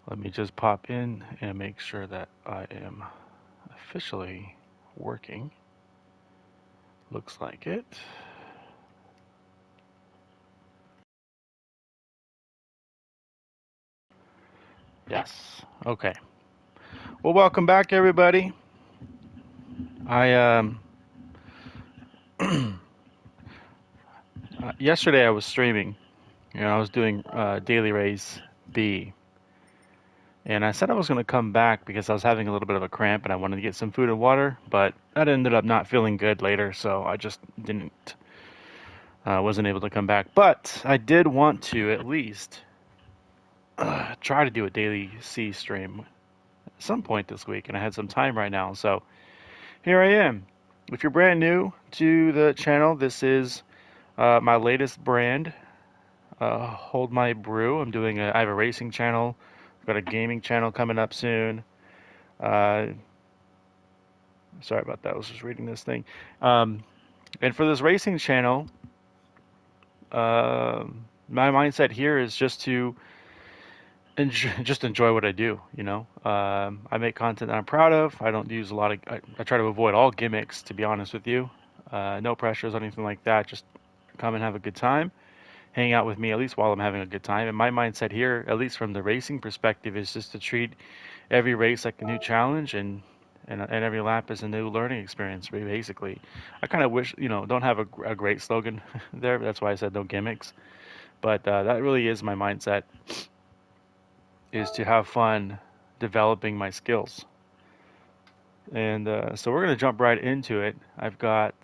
Let me just pop in and make sure that I am officially working. Looks like it. Yes. Okay. Well, welcome back, everybody. I yesterday I was streaming. I was doing Daily Race B, and I said I was going to come back because I was having a little bit of a cramp and I wanted to get some food and water, but that ended up not feeling good later, so I just didn't wasn't able to come back. But I did want to at least try to do a daily C stream at some point this week, and I had some time right now, so here I am. If you're brand new to the channel, this is my latest brand, HoldMyBrew. I have a racing channel. I've got a gaming channel coming up soon. Uh, Sorry about that. I was just reading this thing. And for this racing channel, uh, my mindset here is just to enjoy what I do. I make content that I'm proud of. I don't use a lot of. I try to avoid all gimmicks, to be honest with you. No pressures, anything like that. Just come and have a good time. Hang out with me at least while I'm having a good time. And my mindset here, at least from the racing perspective, is just to treat every race like a new challenge and every lap is a new learning experience, basically. I kind of wish, don't have a great slogan there. That's why I said no gimmicks. But that really is my mindset, is to have fun developing my skills. And so we're going to jump right into it. I've got,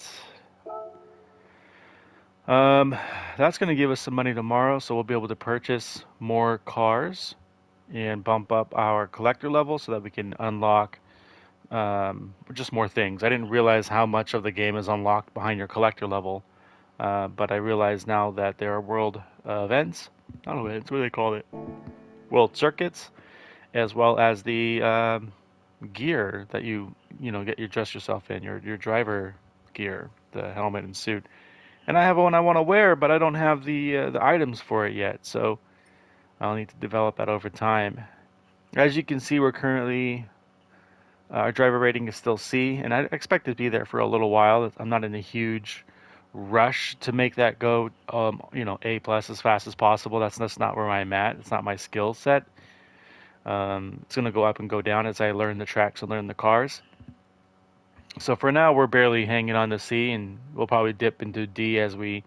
um, that's going to give us some money tomorrow, so we'll be able to purchase more cars and bump up our collector level so that we can unlock just more things. I didn't realize how much of the game is unlocked behind your collector level, but I realize now that there are world events. I don't know what do they call it? World circuits, as well as the gear that get your dress yourself in, your driver gear, the helmet and suit. And I have one I want to wear, but I don't have the items for it yet, so I'll need to develop that over time. As you can see, we're currently our driver rating is still C, and I expect it to be there for a little while. I'm not in a huge rush to make that go, A plus as fast as possible. That's not where I'm at. It's not my skill set. It's gonna go up and go down as I learn the tracks and learn the cars. So for now, we're barely hanging on to C, and we'll probably dip into D as we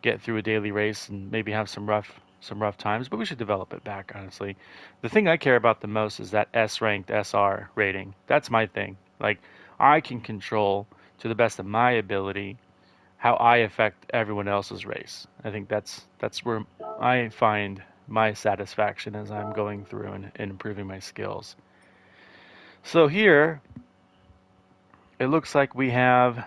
get through a daily race and maybe have some rough times. But we should develop it back, honestly. The thing I care about the most is that S ranked SR rating. That's my thing. Like, I can control to the best of my ability how I affect everyone else's race. I think that's where I find my satisfaction as I'm going through and improving my skills. So here it looks like we have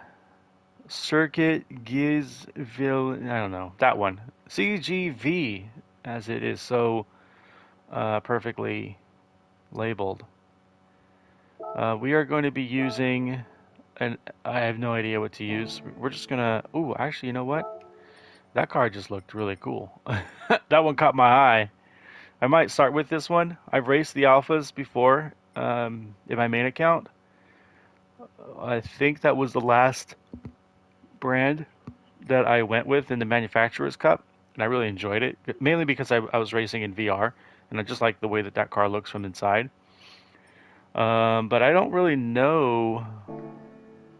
Circuit Gizville, I don't know, that one. CGV, as it is so perfectly labeled. We are going to be using, and I have no idea what to use. We're just gonna, ooh, actually, you know what? That car just looked really cool. That one caught my eye. I might start with this one. I've raced the Alphas before in my main account. I think that was the last brand that I went with in the Manufacturer's Cup, and I really enjoyed it, mainly because I was racing in VR, and I just like the way that car looks from inside. But I don't really know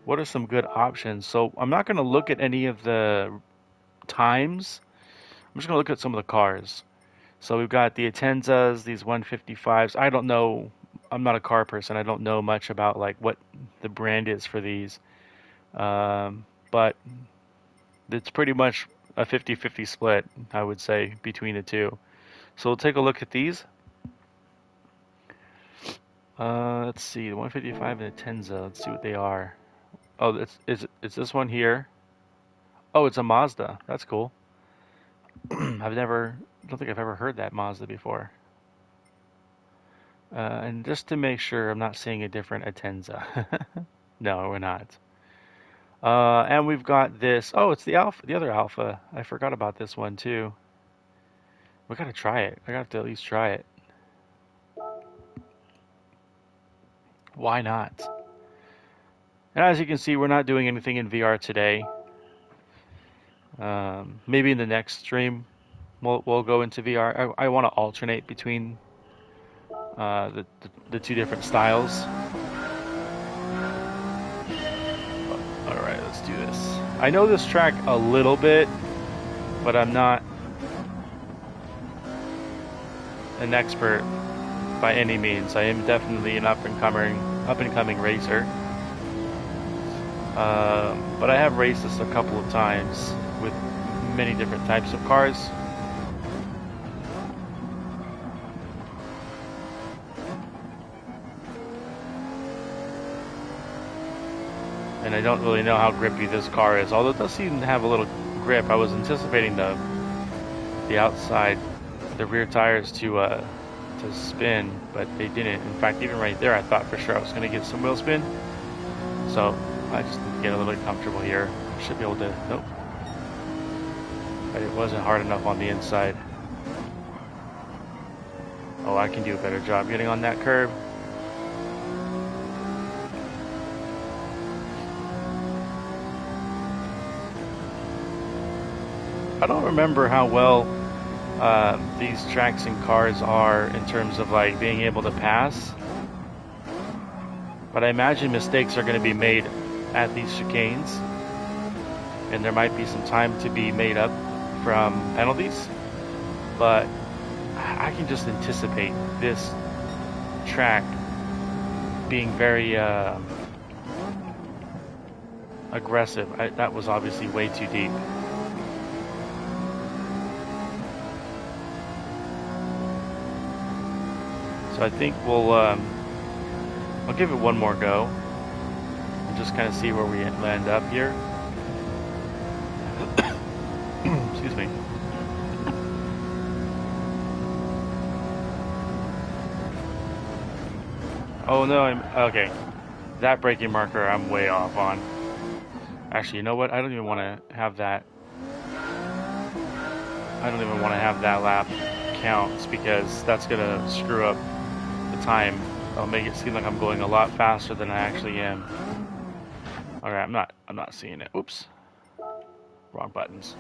what are some good options, so I'm not going to look at any of the times. I'm just going to look at some of the cars. So we've got the Atenzas, these 155s. I don't know. I'm not a car person. I don't know much about like what the brand is for these. But it's pretty much a 50-50 split, I would say, between the two. So we'll take a look at these. Let's see, the 155 and the Tenza. Let's see what they are. Oh, it's this one here. Oh, it's a Mazda. That's cool. Don't think I've ever heard that Mazda before. And just to make sure I'm not seeing a different Atenza. No, we're not. And we've got this. Oh, it's the Alpha, the other Alpha. I forgot about this one too. We gotta try it. I got to at least try it. Why not? And as you can see, we're not doing anything in VR today. Maybe in the next stream, we'll go into VR. I want to alternate between the two different styles. All right, let's do this. I know this track a little bit, but I'm not an expert by any means. I am definitely an up and coming racer. But I have raced this a couple of times with many different types of cars. And I don't really know how grippy this car is, although it does seem to have a little grip. I was anticipating the outside, the rear tires to spin, but they didn't. In fact, even right there, I thought for sure I was going to get some wheel spin. So I just need to get a little bit comfortable here. I should be able to, nope. But it wasn't hard enough on the inside. Oh, I can do a better job getting on that curb. I don't remember how well these tracks and cars are in terms of like being able to pass. But I imagine mistakes are going to be made at these chicanes. And there might be some time to be made up from penalties. But I can just anticipate this track being very aggressive. That was obviously way too deep. So I think I'll give it one more go and just kind of see where we land up here. Excuse me. Oh no, okay. That braking marker I'm way off on. Actually, you know what? I don't even want to have that. I don't even want to have that lap counts because that's gonna screw up the time. I'll make it seem like I'm going a lot faster than I actually am. Alright, I'm not seeing it. Oops. Wrong buttons.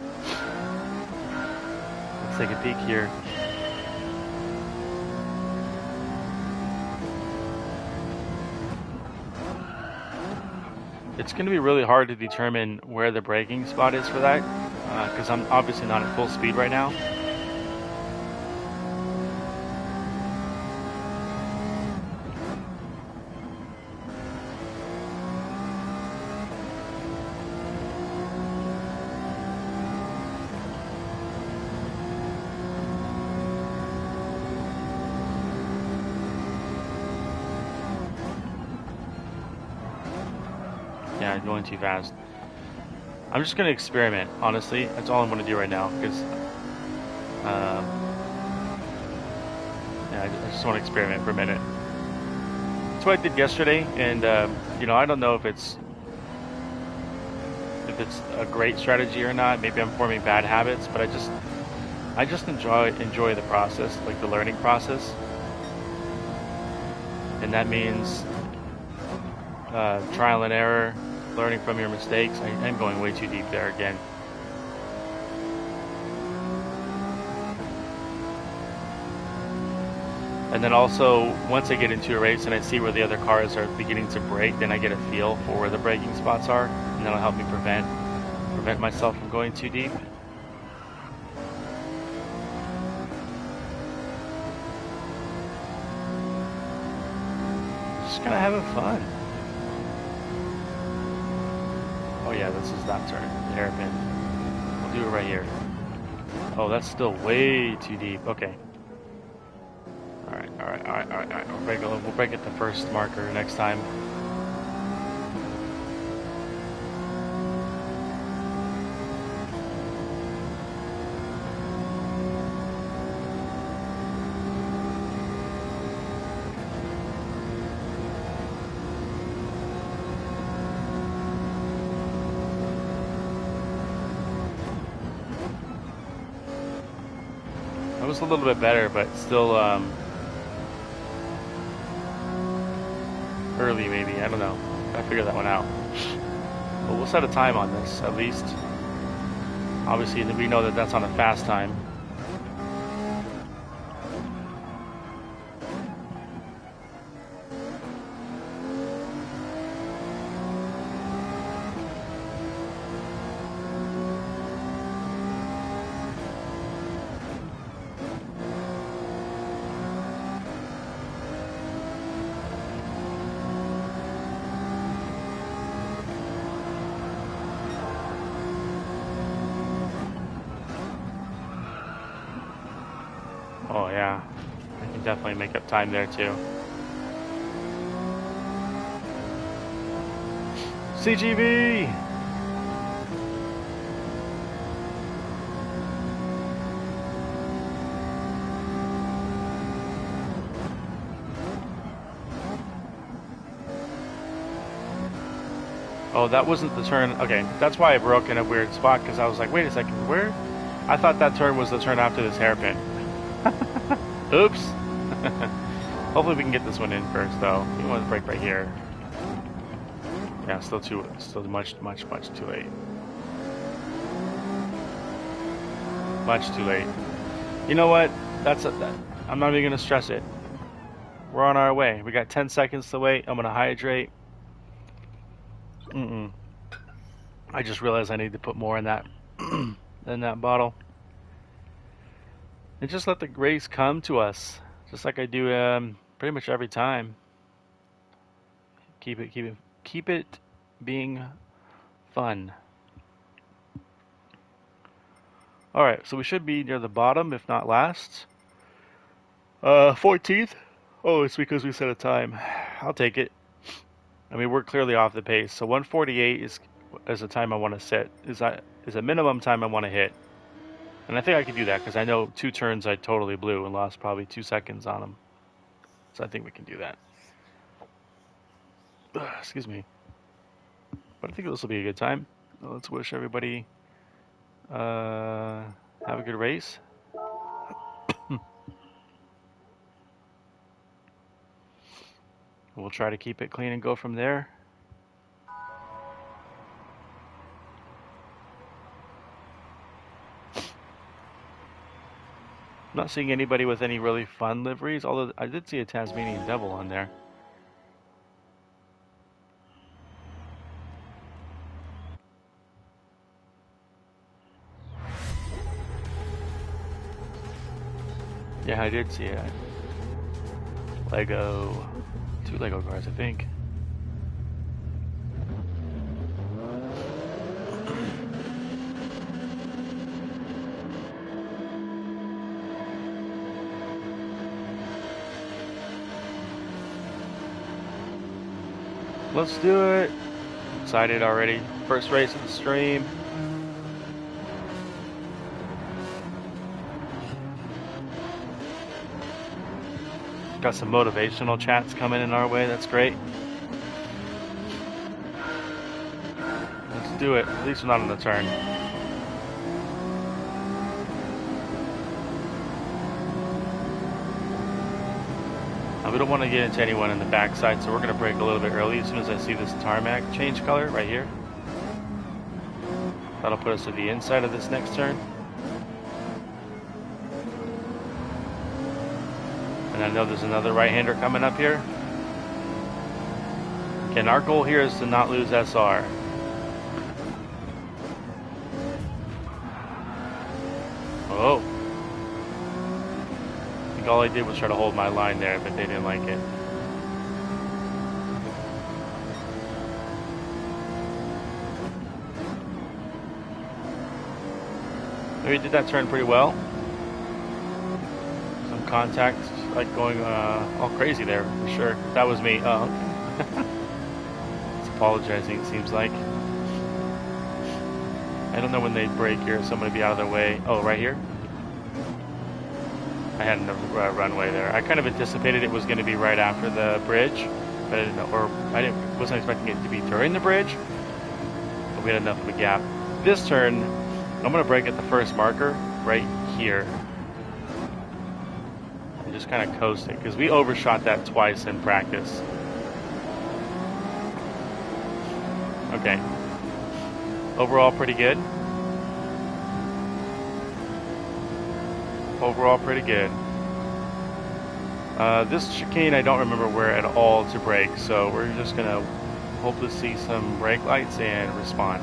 Let's take a peek here. It's going to be really hard to determine where the braking spot is for that, because I'm obviously not at full speed right now. Yeah, going too fast. I'm just going to experiment, honestly. That's all I'm going to do right now, because yeah, I just want to experiment for a minute. That's what I did yesterday, and you know, I don't know if it's a great strategy or not. Maybe I'm forming bad habits, but I just enjoy the process, like the learning process, and that means trial and error, learning from your mistakes. I'm going way too deep there again. And then also, once I get into a race and I see where the other cars are beginning to brake, then I get a feel for where the braking spots are, and that'll help me prevent myself from going too deep. Just kind of having fun. Oh yeah, this is that turn, the hairpin. We'll do it right here. Oh, that's still way too deep. Okay. Alright. We'll break at the first marker next time. That was a little bit better, but still early maybe. I don't know. Gotta figure that one out. But we'll set a time on this at least. Obviously, we know that that's on a fast time. Oh yeah, I can definitely make up time there too. CGV! Oh, that wasn't the turn. Okay, that's why I broke in a weird spot, because I was like, wait a second, where? I thought that turn was the turn after this hairpin. Oops. Hopefully we can get this one in first, though. We want to brake right here. Yeah, still much too late. Much too late. You know what? I'm not even gonna stress it. We're on our way. We got 10 seconds to wait. I'm gonna hydrate. I just realized I need to put more in that in that bottle. And just let the race come to us, just like I do pretty much every time. Keep it being fun. All right, so we should be near the bottom, if not last. 14th. Oh, it's because we set a time. I'll take it. I mean, we're clearly off the pace. So 148 is a time I want to set. Is a minimum time I want to hit. And I think I can do that because I know 2 turns I totally blew and lost probably 2 seconds on them. So I think we can do that. Excuse me. But I think this will be a good time. Let's wish everybody have a good race. We'll try to keep it clean and go from there. I'm not seeing anybody with any really fun liveries, although I did see a Tasmanian Devil on there. Yeah, I did see it. Lego. 2 Lego cars, I think. Let's do it. Excited already. First race of the stream. Got some motivational chats coming in our way. That's great. Let's do it. At least we're not on the turn. We don't want to get into anyone in the backside, so we're going to brake a little bit early as soon as I see this tarmac change color right here. That'll put us to the inside of this next turn. And I know there's another right-hander coming up here. And our goal here is to not lose SR. Oh. I think all I did was try to hold my line there, but they didn't like it. Maybe did that turn pretty well. Some contact, like going all crazy there, for sure. That was me. It's apologizing, it seems like. I don't know when they brake here, so I'm going to be out of their way. Oh, right here? I had a runway there. I kind of anticipated it was going to be right after the bridge, but I didn't know, or wasn't expecting it to be during the bridge. But we had enough of a gap. This turn, I'm going to brake at the first marker right here. And just kind of coast it, because we overshot that twice in practice. Okay. Overall, pretty good. Overall, pretty good. This chicane, I don't remember where at all to brake, so we're just gonna hope to see some brake lights and respond.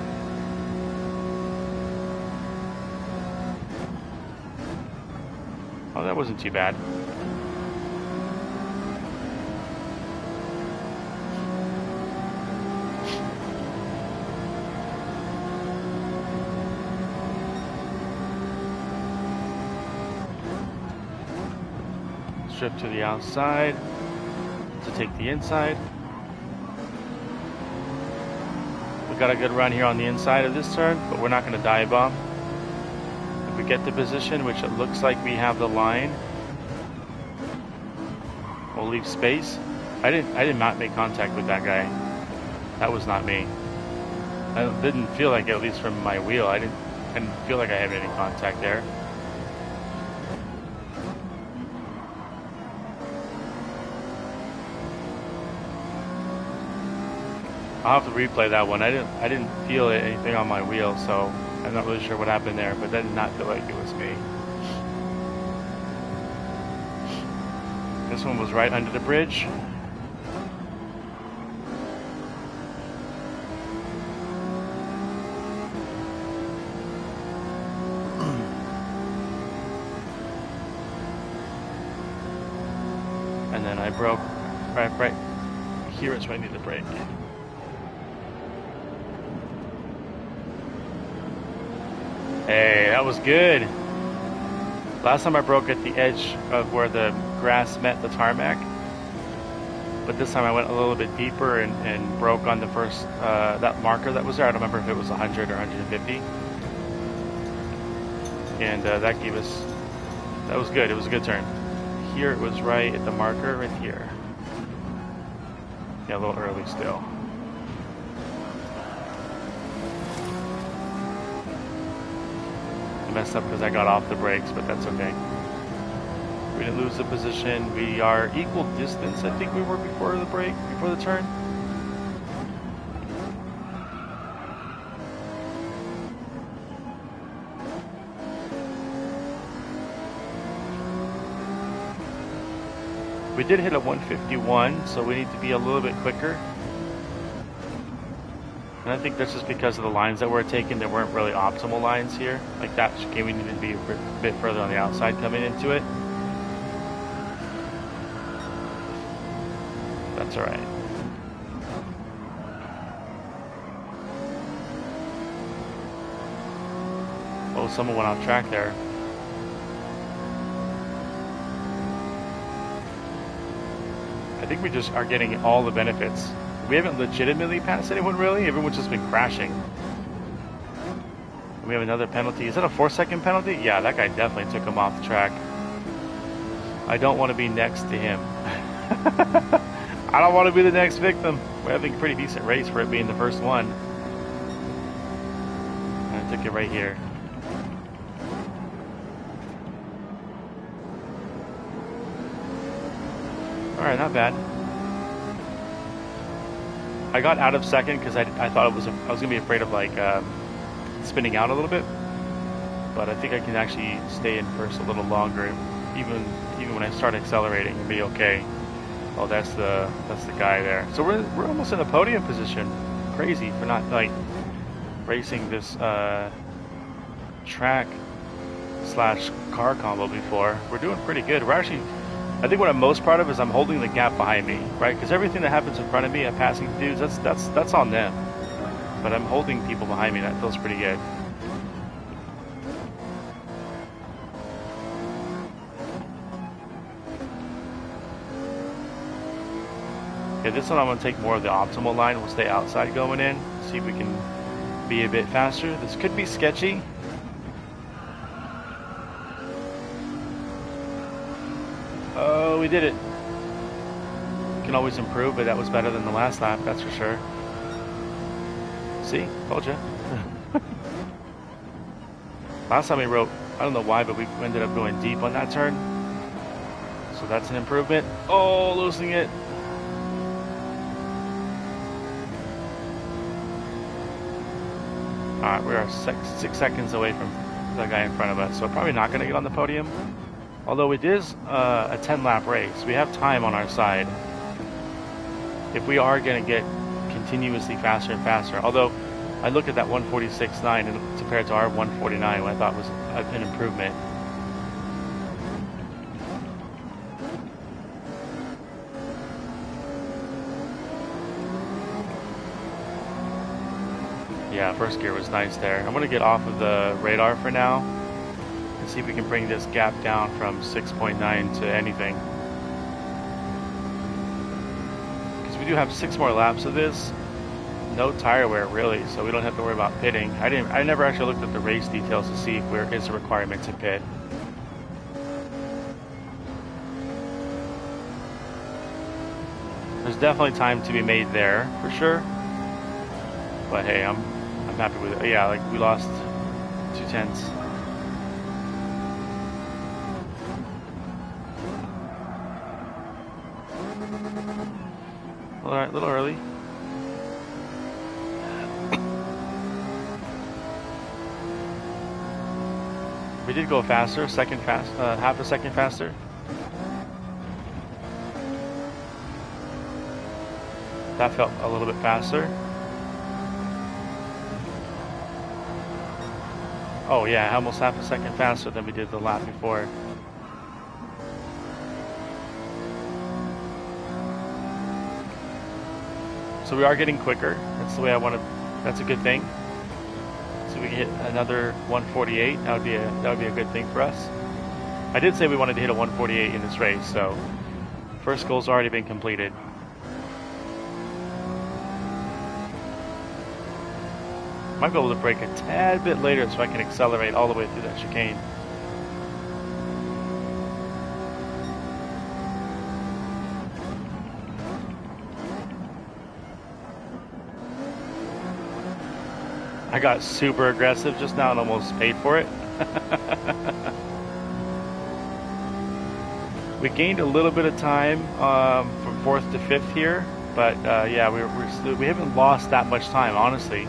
Oh, that wasn't too bad. Strip to the outside to take the inside. We got a good run here on the inside of this turn, but we're not going to dive bomb. If we get the position, which it looks like we have the line, we'll leave space. I did not make contact with that guy. That was not me. I didn't feel like it, at least from my wheel. I didn't feel like I had any contact there. I'll have to replay that one. I didn't feel anything on my wheel, so I'm not really sure what happened there, but that did not feel like it was me. This one was right under the bridge. And then I broke right here is where I need to brake. Hey, that was good. Last time I broke at the edge of where the grass met the tarmac, but this time I went a little bit deeper and broke on the first, that marker that was there. I don't remember if it was 100 or 150. And that gave us, that was good. It was a good turn. Here it was right at the marker right here. Yeah, a little early still. Messed up because I got off the brakes, but that's okay. We didn't lose the position. We are equal distance, I think we were before the break, before the turn. We did hit a 151, so we need to be a little bit quicker. And I think that's just because of the lines that we're taking. There weren't really optimal lines here. Like that chicane, we needed to be a bit further on the outside coming into it. That's all right. Oh, someone went off track there. I think we just are getting all the benefits. We haven't legitimately passed anyone really. Everyone's just been crashing. We have another penalty. Is that a 4-second penalty? Yeah, that guy definitely took him off the track. I don't want to be next to him. I don't want to be the next victim. We're having a pretty decent race for it being the first one. And I took it right here. Alright, not bad. I got out of second because I thought I was gonna be afraid of like spinning out a little bit, but I think I can actually stay in first a little longer, even when I start accelerating and be okay. Oh, that's the guy there. So we're almost in a podium position. Crazy for not like racing this track / car combo before. We're doing pretty good. We're actually. I think what I'm most proud of is I'm holding the gap behind me, right? Because everything that happens in front of me, I'm passing dudes, that's on them. But I'm holding people behind me. That feels pretty good. Okay, this one I'm going to take more of the optimal line. We'll stay outside going in. See if we can be a bit faster. This could be sketchy. Oh, we did it. Can always improve, but that was better than the last lap, that's for sure. See? Told you. Last time we wrote, I don't know why, but we ended up going deep on that turn. So that's an improvement. Oh, losing it. Alright, we are 6 seconds away from the guy in front of us, so we're probably not going to get on the podium. Although it is a 10-lap race, we have time on our side. If we are going to get continuously faster and faster, although I looked at that 146.9 and compared to our 149, what I thought was an improvement. Yeah, first gear was nice there. I'm going to get off of the radar for now and see if we can bring this gap down from 6.9 to anything. Because we do have 6 more laps of this. No tire wear really, so we don't have to worry about pitting. I never actually looked at the race details to see if there is a requirement to pit. There's definitely time to be made there for sure. But hey, I'm happy with it. Yeah, like we lost 2/10. Alright, a little early. We did go faster, half a second faster. That felt a little bit faster. Oh yeah, almost half a second faster than we did the lap before. So we are getting quicker. That's the way I want to. That's a good thing. So we can hit another 148. That would be a good thing for us. I did say we wanted to hit a 148 in this race, so first goal's already been completed. Might be able to brake a tad bit later so I can accelerate all the way through that chicane. I got super aggressive just now and almost paid for it. We gained a little bit of time from 4th to 5th here, but yeah, we haven't lost that much time, honestly.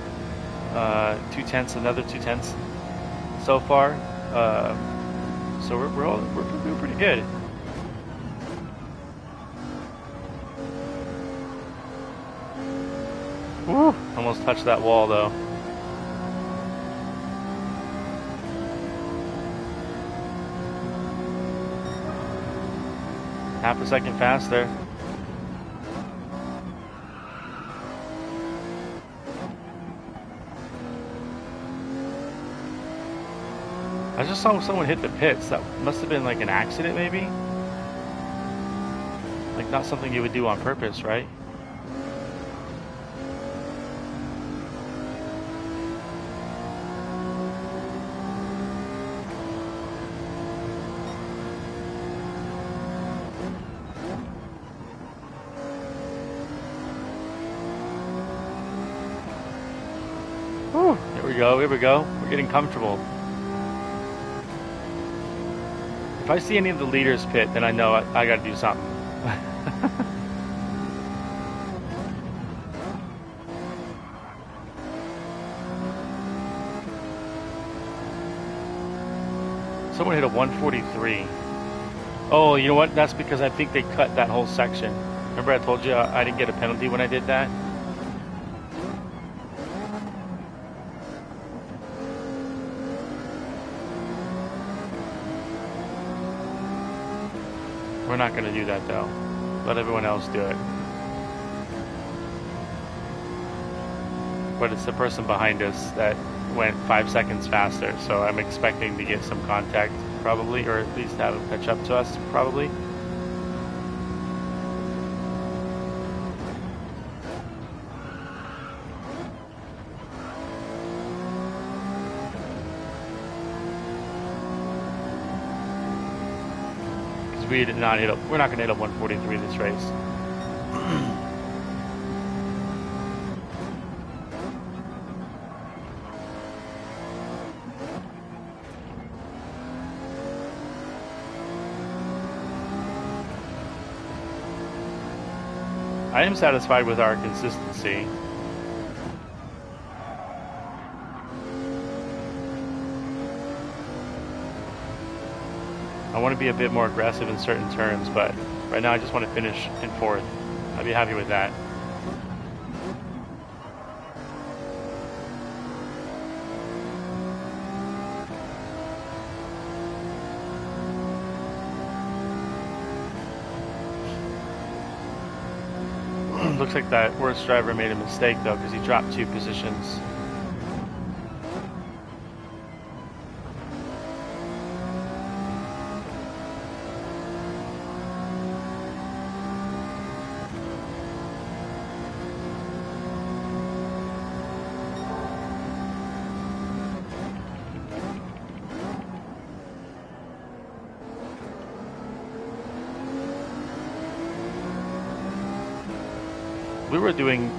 2/10, another 2/10 so far. So we're doing pretty good. Woo! Almost touched that wall though. Half a second faster. I just saw someone hit the pits. That must have been like an accident maybe? Like not something you would do on purpose, right? Whew, here we go, here we go. We're getting comfortable. If I see any of the leaders pit, then I know I gotta do something. Someone hit a 143. Oh, you know what? That's because I think they cut that whole section. Remember I told you I didn't get a penalty when I did that? We're not going to do that though. Let everyone else do it. But it's the person behind us that went 5 seconds faster, so I'm expecting to get some contact probably, or at least have him catch up to us probably. We did not hit up. We're not going to hit a 143 this race. I am satisfied with our consistency. want to be a bit more aggressive in certain turns, but right now I just want to finish in 4th. I'd be happy with that. Looks like that worst driver made a mistake though, because he dropped 2 positions.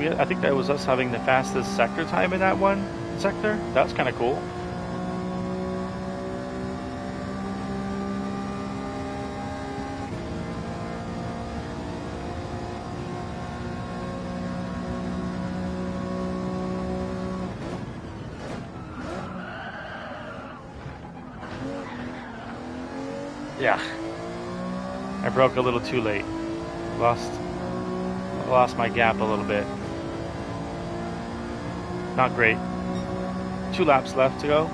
I think that was us having the fastest sector time in that one sector. That was kind of cool. Yeah. I broke a little too late. Lost my gap a little bit. Not great. 2 laps left to go.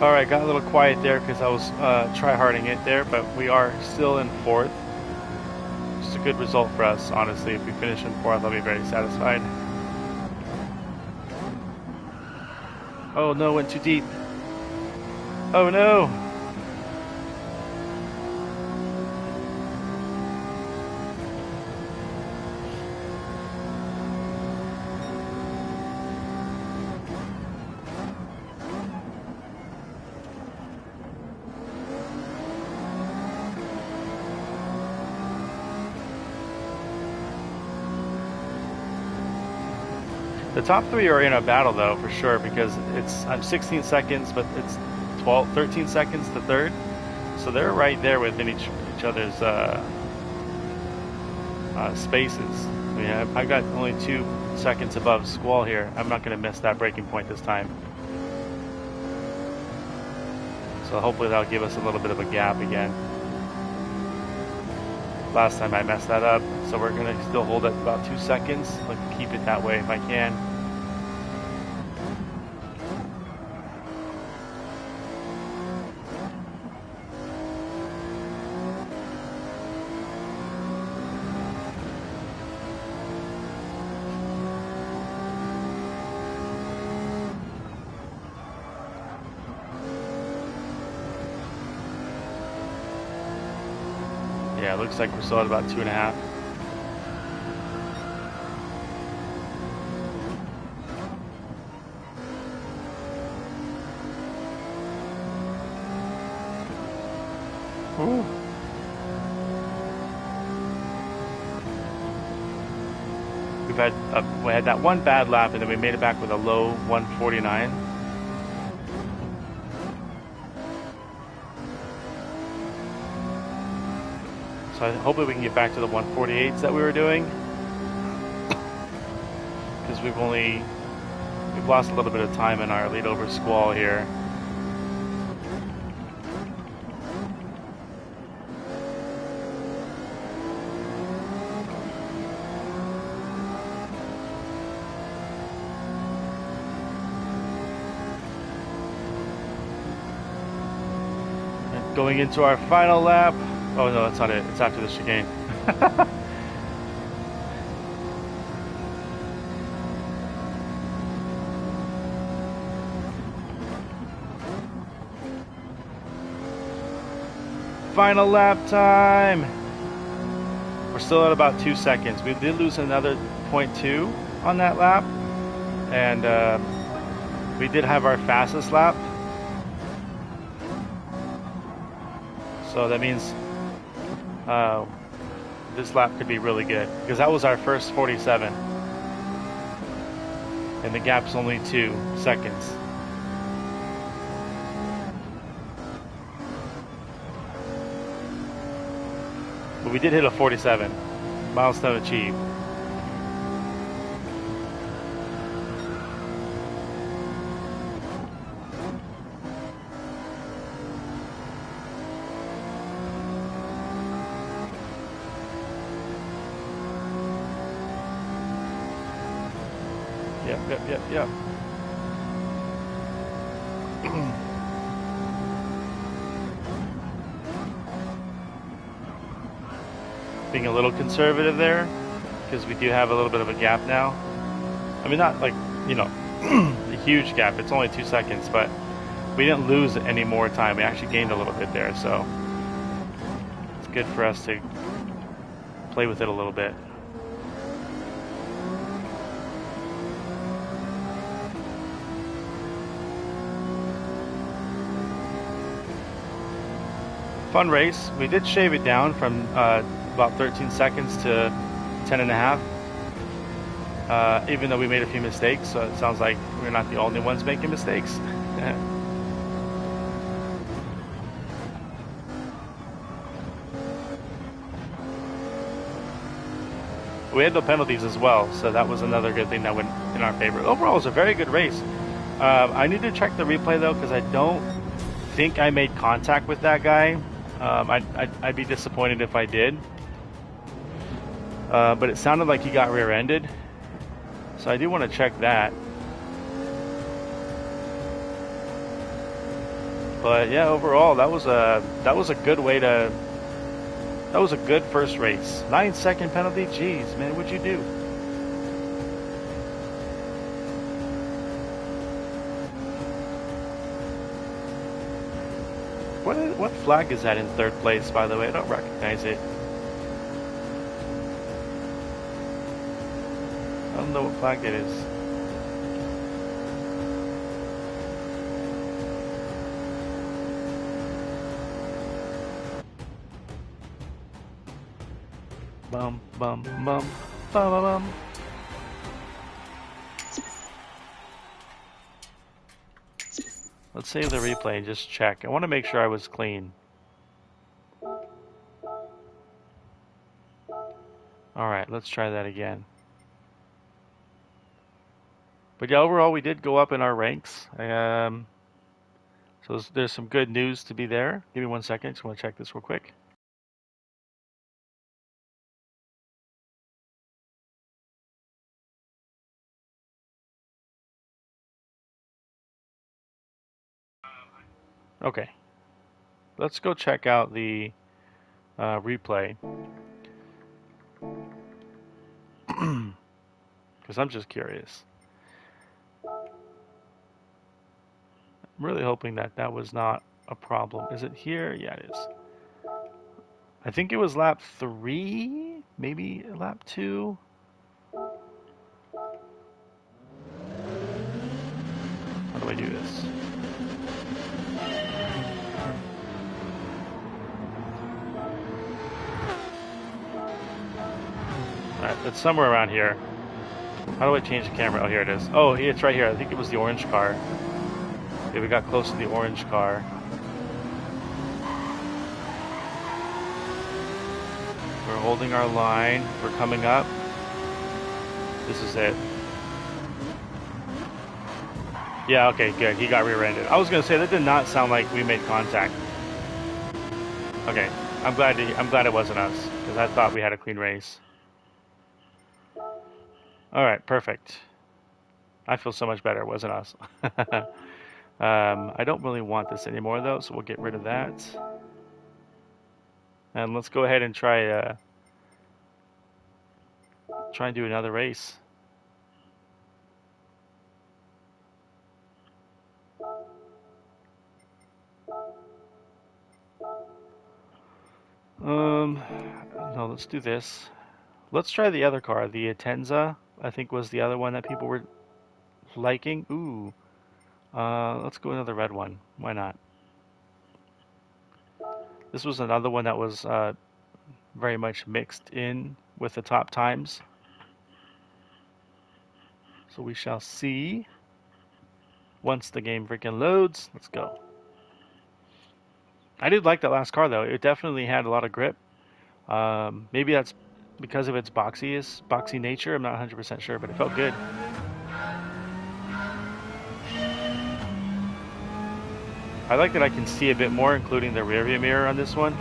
Alright, got a little quiet there because I was try-harding it there, but we are still in 4th. Just a good result for us, honestly. If we finish in 4th, I'll be very satisfied. Oh no, went too deep. Oh no! The top 3 are in a battle though, for sure, because I'm 16 seconds, but it's 13 seconds to 3rd. So they're right there within each other's spaces. I mean, I've got only 2 seconds above Squall here. I'm not going to miss that breaking point this time. So hopefully that'll give us a little bit of a gap again. Last time I messed that up, so we're going to still hold at about 2 seconds. Like, keep it that way if I can. Yeah, it looks like we're still at about 2.5. Ooh. We had that one bad lap, and then we made it back with a low 149. So hopefully we can get back to the 148s that we were doing, because we've lost a little bit of time in our lead over Squall here. And going into our final lap. Oh no, that's not it. It's after the chicane. Final lap time. We're still at about 2 seconds. We did lose another 0.2 on that lap, and we did have our fastest lap. So that means uh, this lap could be really good because that was our first 47, and the gap's only 2 seconds. But we did hit a 47, milestone achieved. Yep. Being a little conservative there, because we do have a little bit of a gap now. I mean, not like, you know, a huge gap. It's only 2 seconds, but we didn't lose any more time. We actually gained a little bit there, so it's good for us to play with it a little bit. Fun race. We did shave it down from about 13 seconds to 10 and a half. Even though we made a few mistakes, so it sounds like we're not the only ones making mistakes. We had no penalties as well, so that was another good thing that went in our favor. Overall, it was a very good race. I need to check the replay though, because I don't think I made contact with that guy. I'd be disappointed if I did. But it sounded like he got rear-ended, so I do want to check that. But yeah, overall, that was a good way to. That was a good first race. 9-second penalty. Jeez, man, what'd you do? What flag is that in third place, by the way? I don't recognize it. I don't know what flag it is. Bum, bum, bum, bum, bum, bum. Let's save the replay and just check. I want to make sure I was clean. Alright, let's try that again. But yeah, overall we did go up in our ranks. So there's some good news to be there. Give me 1 second, just want to check this real quick. Okay. Let's go check out the replay. Because I'm just curious. I'm really hoping that that was not a problem. Is it here? Yeah, it is. I think it was lap 3, maybe lap 2. How do I do this? Alright, it's somewhere around here. How do I change the camera? Oh, here it is. Oh, it's right here. I think it was the orange car. Okay, we got close to the orange car. We're holding our line. We're coming up. This is it. Yeah, okay, good. He got rear-ended. I was gonna say that did not sound like we made contact. Okay, I'm glad it wasn't us, because I thought we had a clean race. Alright, perfect. I feel so much better. It wasn't us. I don't really want this anymore, though, so we'll get rid of that. And let's go ahead and try and do another race. No, let's do this. Let's try the other car, the Atenza, I think was the other one that people were liking. Ooh, let's go another red one. Why not? This was another one that was very much mixed in with the top times. So we shall see once the game freaking loads. Let's go. I did like that last car though. It definitely had a lot of grip. Maybe that's because of its boxy nature. I'm not 100% sure, but it felt good. I like that I can see a bit more, including the rearview mirror on this one.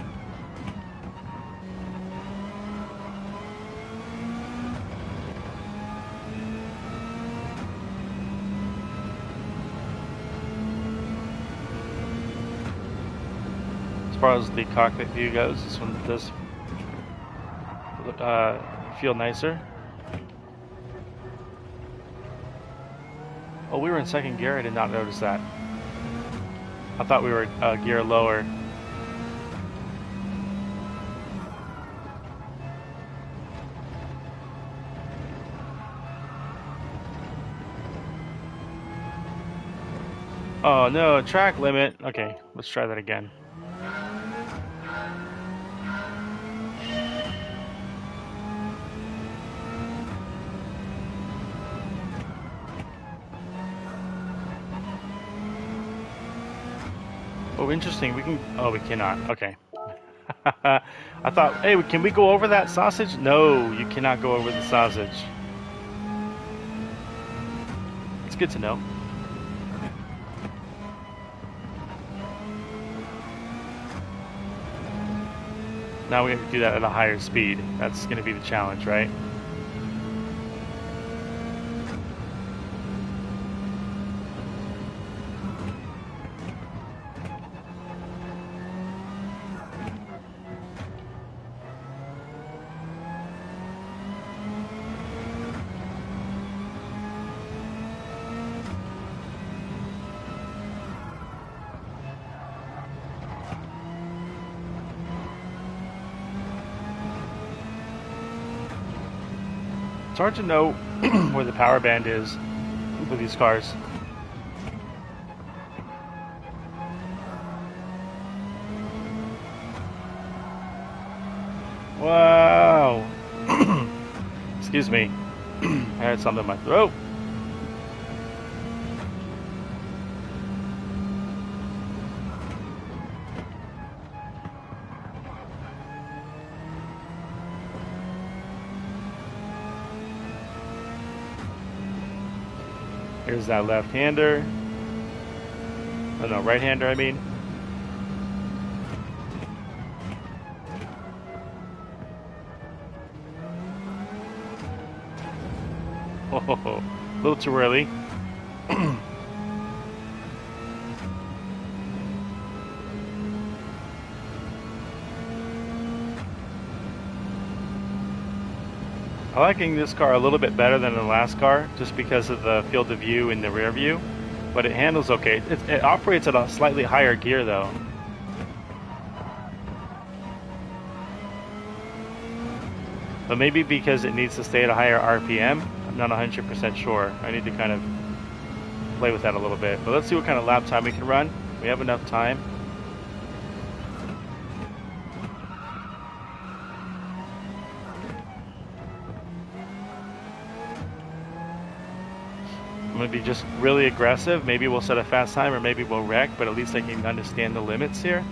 As far as the cockpit view goes, this one does feel nicer. Oh, we were in second gear. I did not notice that. I thought we were a gear lower. Oh no, track limit. Okay, let's try that again. Oh, interesting. We can. Oh, we cannot. Okay. I thought, hey, can we go over that sausage? No, you cannot go over the sausage. It's good to know. Now we have to do that at a higher speed. That's going to be the challenge, right? It's hard to know where the power band is with these cars. Wow. Excuse me. I had something in my throat. Here's that left-hander. Oh no, right-hander, I mean. Oh, a little too early. I'm liking this car a little bit better than the last car, just because of the field of view in the rear view, but it handles okay. It operates at a slightly higher gear though. But maybe because it needs to stay at a higher RPM, I'm not 100% sure. I need to kind of play with that a little bit. But let's see what kind of lap time we can run. We have enough time. I'm going to be just really aggressive. Maybe we'll set a fast time or maybe we'll wreck, but at least I can understand the limits here.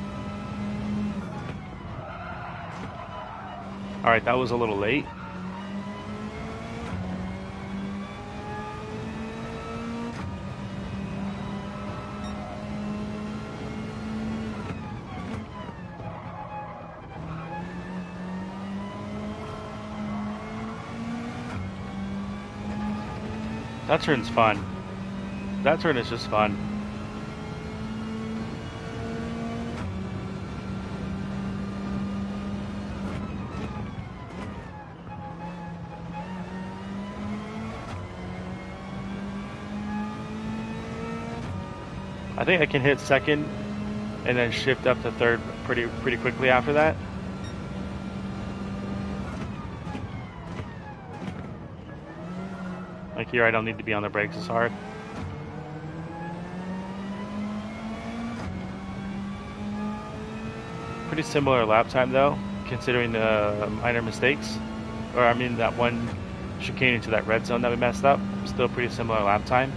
Alright, that was a little late. That turn's fun. That turn is just fun. I think I can hit second and then shift up to third pretty quickly after that. Like here, I don't need to be on the brakes as hard. Pretty similar lap time though, considering the minor mistakes. Or I mean that one chicane into that red zone that we messed up. Still pretty similar lap time.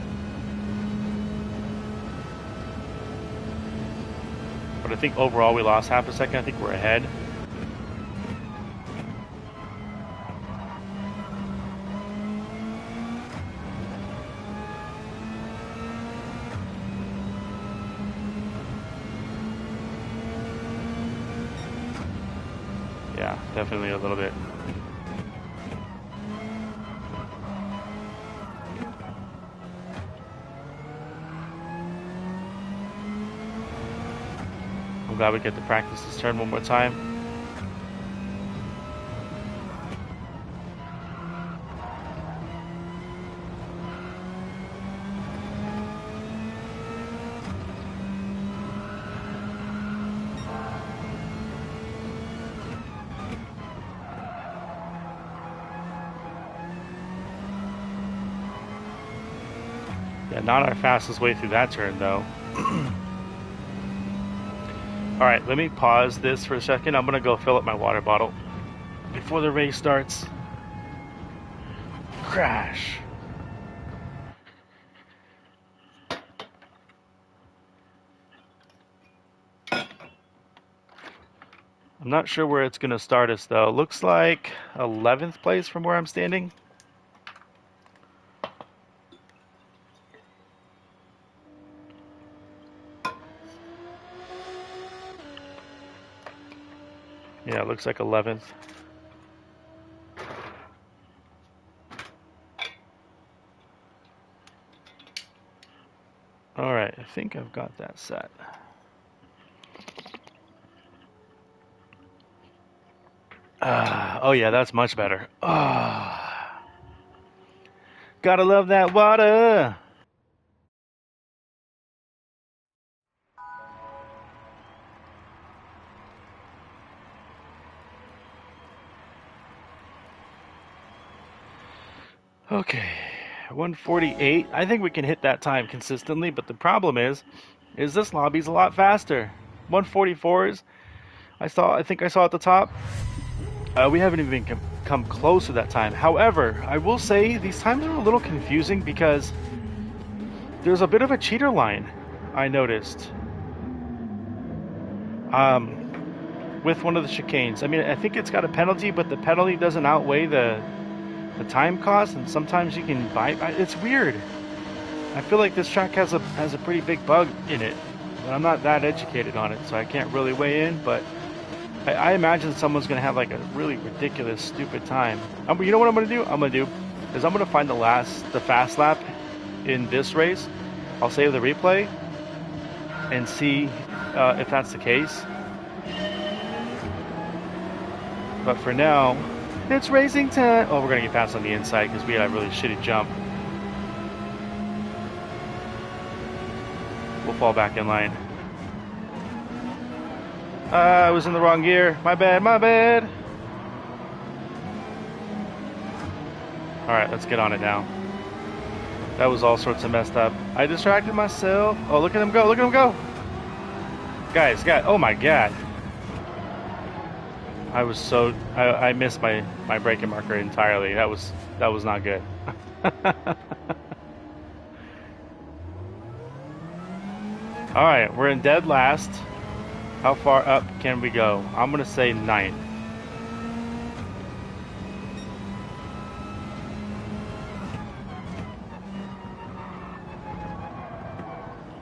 But I think overall we lost half a second. I think we're ahead. Yeah, definitely a little bit. I'm glad we get to practice this turn one more time. Yeah, not our fastest way through that turn though. Alright, let me pause this for a second. I'm gonna go fill up my water bottle before the race starts. Crash! I'm not sure where it's gonna start us though. Looks like 11th place from where I'm standing. Yeah, it looks like 11th. Alright, I think I've got that set. Oh yeah, that's much better. Gotta love that water! Okay, 148. I think we can hit that time consistently, but the problem is this lobby's a lot faster. 144s. I think I saw at the top. We haven't even come close to that time. However, I will say these times are a little confusing because there's a bit of a cheater line I noticed. With one of the chicanes. I mean, I think it's got a penalty, but the penalty doesn't outweigh the time cost, and sometimes you can buy. It's weird. I feel like this track has a pretty big bug in it, but I'm not that educated on it, so I can't really weigh in. But I imagine someone's gonna have like a really ridiculous, stupid time. You know what I'm gonna do? I'm gonna find the fast lap in this race. I'll save the replay and see if that's the case. But for now, it's racing time. Oh, we're gonna get passed on the inside because we had a really shitty jump. We'll fall back in line. I was in the wrong gear. My bad, my bad. Alright, let's get on it now. That was all sorts of messed up. I distracted myself. Oh, look at him go, look at him go. Guys, oh my god. I missed my braking marker entirely. That was not good. Alright, we're in dead last. How far up can we go? I'm gonna say 9th.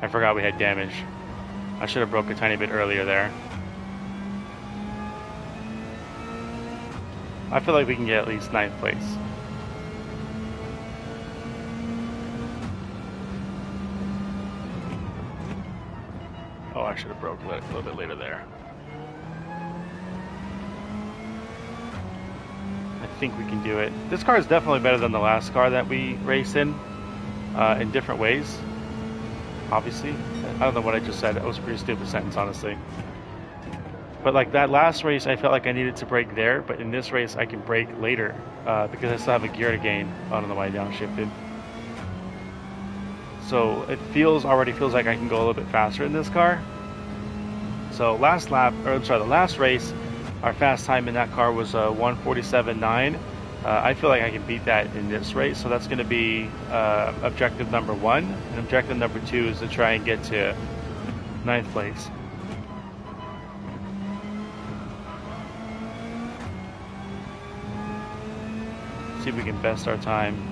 I forgot we had damage. I should have broke a tiny bit earlier there. I feel like we can get at least 9th place. Oh, I should have broke a little bit later there. I think we can do it. This car is definitely better than the last car that we raced in different ways. Obviously. I don't know what I just said. That was a pretty stupid sentence, honestly. But like that last race, I felt like I needed to brake there, but in this race, I can brake later because I still have a gear to gain on the way downshifted. So it already feels like I can go a little bit faster in this car. So last lap, or I'm sorry, the last race, our fast time in that car was 1:47.9. I feel like I can beat that in this race, so that's going to be objective number 1. And objective number 2 is to try and get to 9th place. See if we can best our time.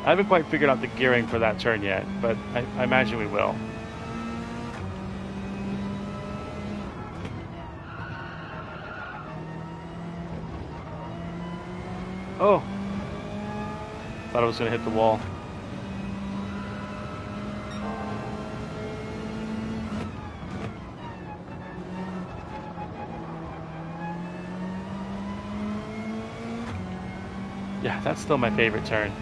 I haven't quite figured out the gearing for that turn yet, but I imagine we will. Oh! Thought I was going to hit the wall. Yeah, that's still my favorite turn.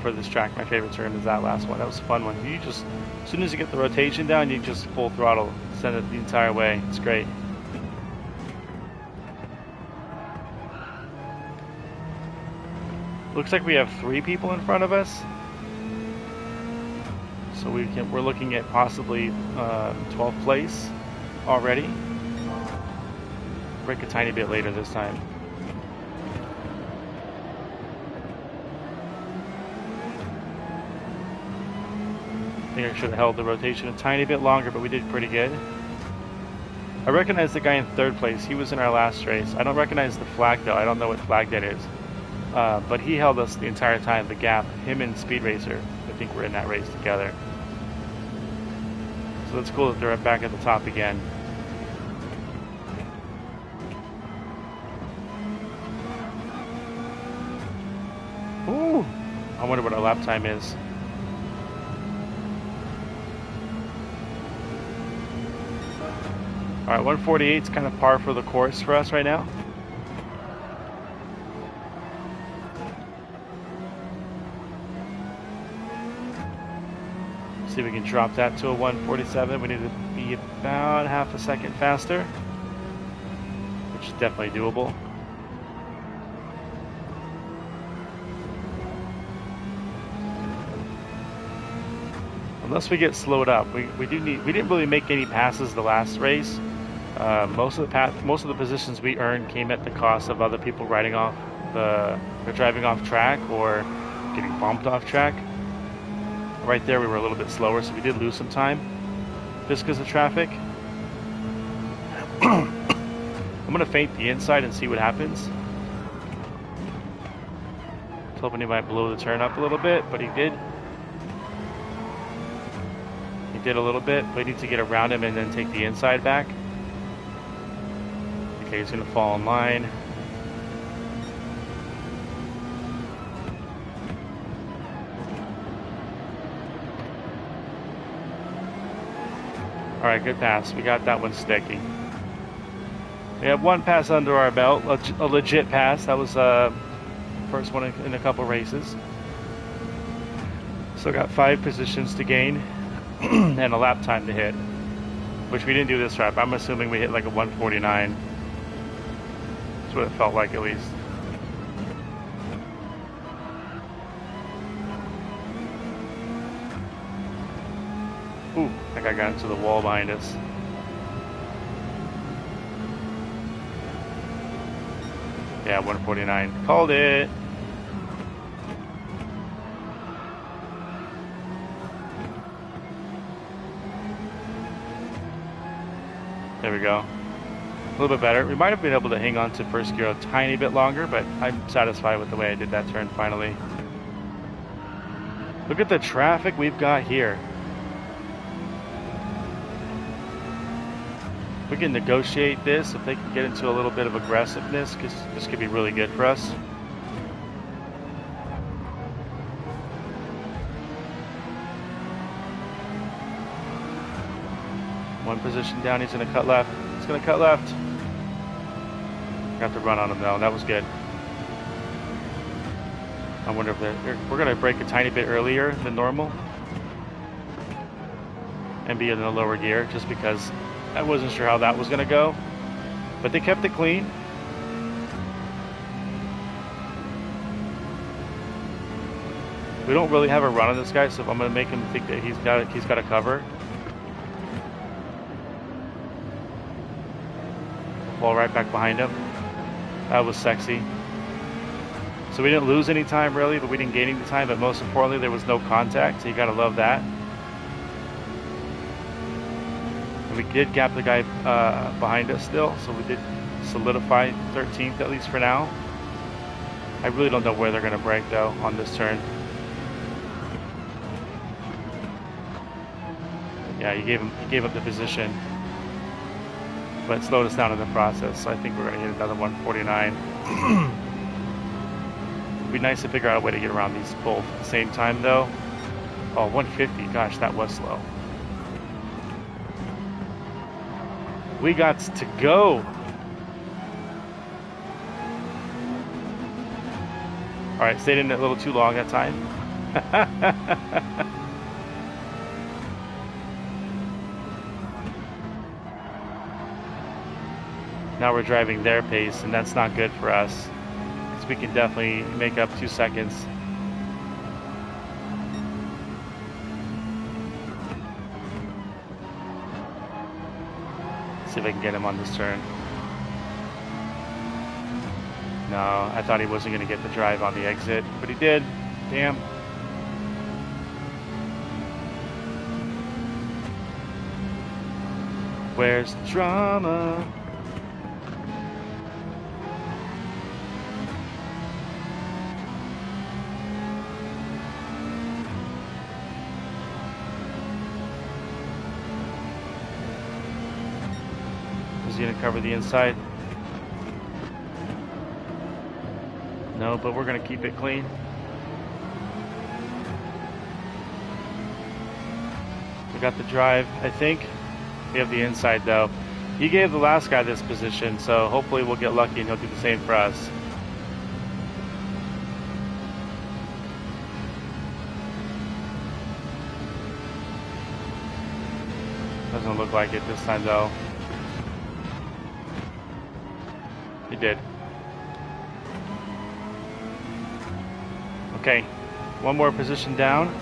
For this track, my favorite turn is that last one. That was a fun one. You just, as soon as you get the rotation down, you just full throttle, send it the entire way. It's great. Looks like we have 3 people in front of us, so we're looking at possibly 12th place already. Break a tiny bit later this time. I think I should have held the rotation a tiny bit longer, but we did pretty good. I recognize the guy in 3rd place. He was in our last race. I don't recognize the flag though. I don't know what flag that is. But he held us the entire time, the gap. Him and Speed Racer, I think we're in that race together. So it's cool that they're back at the top again. Ooh! I wonder what our lap time is. Alright, 1:48 is kind of par for the course for us right now. See if we can drop that to a 1:47. We need to be about half a second faster, which is definitely doable. Unless we get slowed up, we didn't really make any passes the last race. Most of the positions we earned came at the cost of other people driving off track or getting bumped off track. Right there we were a little bit slower, so we did lose some time just because of traffic. I'm gonna feint the inside and see what happens. I was hoping he might blow the turn up a little bit, but he did. He did a little bit, but we need to get around him and then take the inside back. Okay, he's gonna fall in line. Alright, good pass. We got that one sticky. We have 1 pass under our belt, a legit pass. That was first one in a couple races. So got 5 positions to gain and a lap time to hit, which we didn't do this lap. I'm assuming we hit like a 1:49. That's what it felt like at least. Ooh, I think I got into the wall behind us. Yeah, 1:49. Called it. There we go. A little bit better. We might have been able to hang on to first gear a tiny bit longer, but I'm satisfied with the way I did that turn finally. Look at the traffic we've got here. If we can negotiate this, if they can get into a little bit of aggressiveness, because this could be really good for us. One position down, he's going to cut left. He's going to cut left. Got to run on him though, that was good. I wonder if we're going to break a tiny bit earlier than normal. and be in a lower gear, just because I wasn't sure how that was going to go. But they kept it clean. We don't really have a run on this guy, so I'm going to make him think that he's got a cover. Fall right back behind him. That was sexy. So we didn't lose any time really, but we didn't gain any time. But most importantly, there was no contact, so you got to love that. And we did gap the guy behind us still, so we did solidify 13th at least for now. I really don't know where they're going to break though on this turn. Yeah, he gave up the position, but slowed us down in the process. So I think we're going to hit another 149. It'd be nice to figure out a way to get around these both at the same time though. Oh, 150. Gosh, that was slow. We got to go. All right, stayed in a little too long that time. Now we're driving their pace, and that's not good for us, because we can definitely make up 2 seconds. See if I can get him on this turn. No, I thought he wasn't going to get the drive on the exit, but he did. Damn. Where's the drama? Is he going to cover the inside? No, but we're going to keep it clean. We got the drive, I think. We have the inside though. He gave the last guy this position, so hopefully we'll get lucky and he'll do the same for us. Doesn't look like it this time though. He did. Okay, one more position down.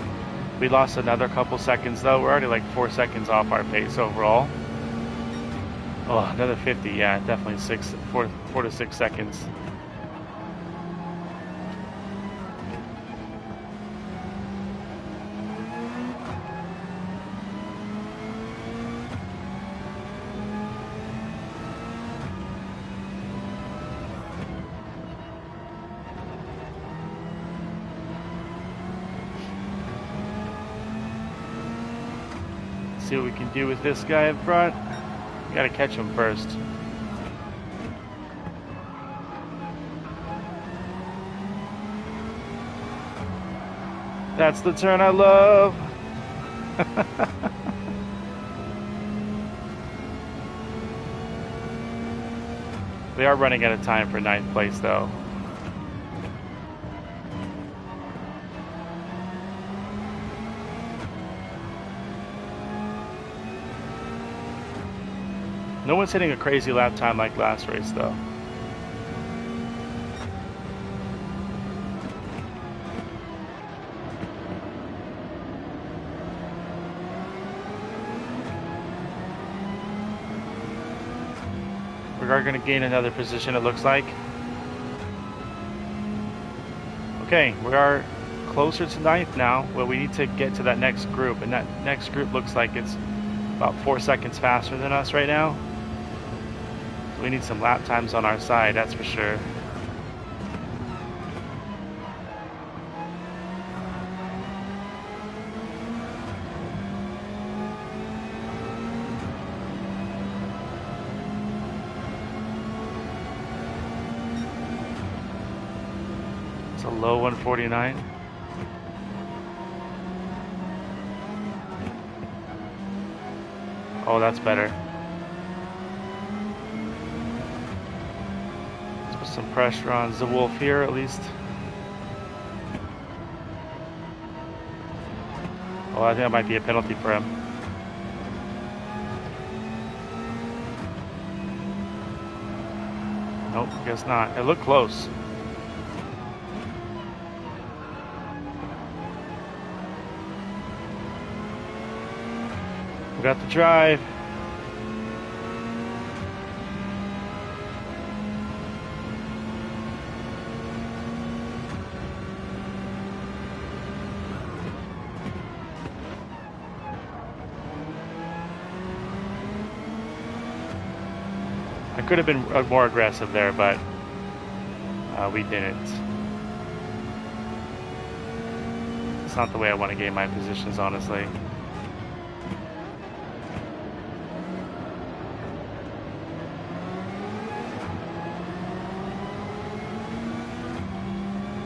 We lost another couple seconds though. We're already like 4 seconds off our pace overall. Oh, another 50. Yeah, definitely 4 to 6 seconds. See what we can do with this guy in front. We gotta catch him first. That's the turn I love. We are running out of time for 9th place though. No one's hitting a crazy lap time like last race though. We are going to gain another position, it looks like. Okay, we are closer to 9th now. Well, we need to get to that next group, and that next group looks like it's about 4 seconds faster than us right now. We need some lap times on our side, that's for sure. It's a low 149. Oh, that's better. Some pressure on the Wolf here at least. Oh, I think that might be a penalty for him. Nope, guess not. It looked close. We got the drive. I could have been more aggressive there, but we didn't. It's not the way I want to gain my positions, honestly.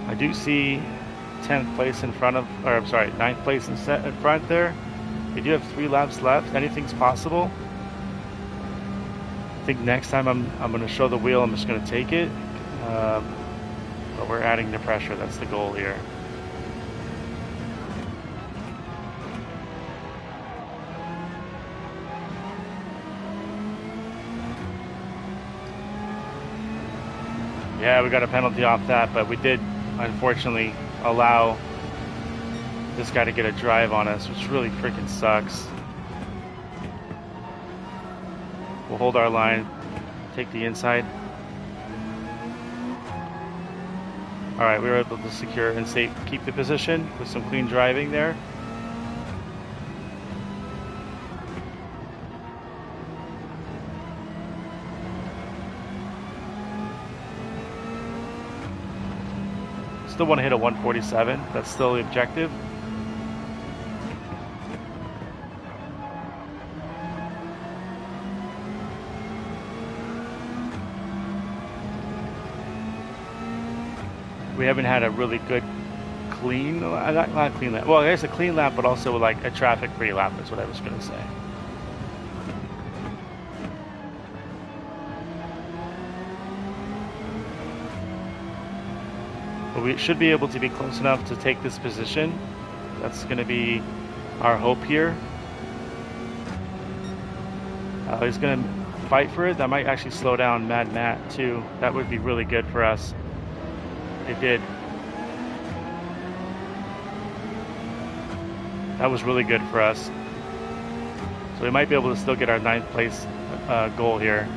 I do see 10th place in front of, or I'm sorry, 9th place in front there. We do have 3 laps left. Anything's possible. I think next time I'm going to show the wheel. I'm just going to take it. But we're adding the pressure. That's the goal here. Yeah, we got a penalty off that, but we did unfortunately allow this guy to get a drive on us, which really freaking sucks. We'll hold our line, take the inside. All right, we were able to secure and keep the position with some clean driving there. Still want to hit a 147. That's still the objective. We haven't had a really good clean, not clean lap. Well, I guess a clean lap, but also like a traffic-free lap is what I was going to say. But we should be able to be close enough to take this position. That's going to be our hope here. He's going to fight for it. That might actually slow down Mad Matt too. That would be really good for us. It did. That was really good for us. So we might be able to still get our 9th place goal here.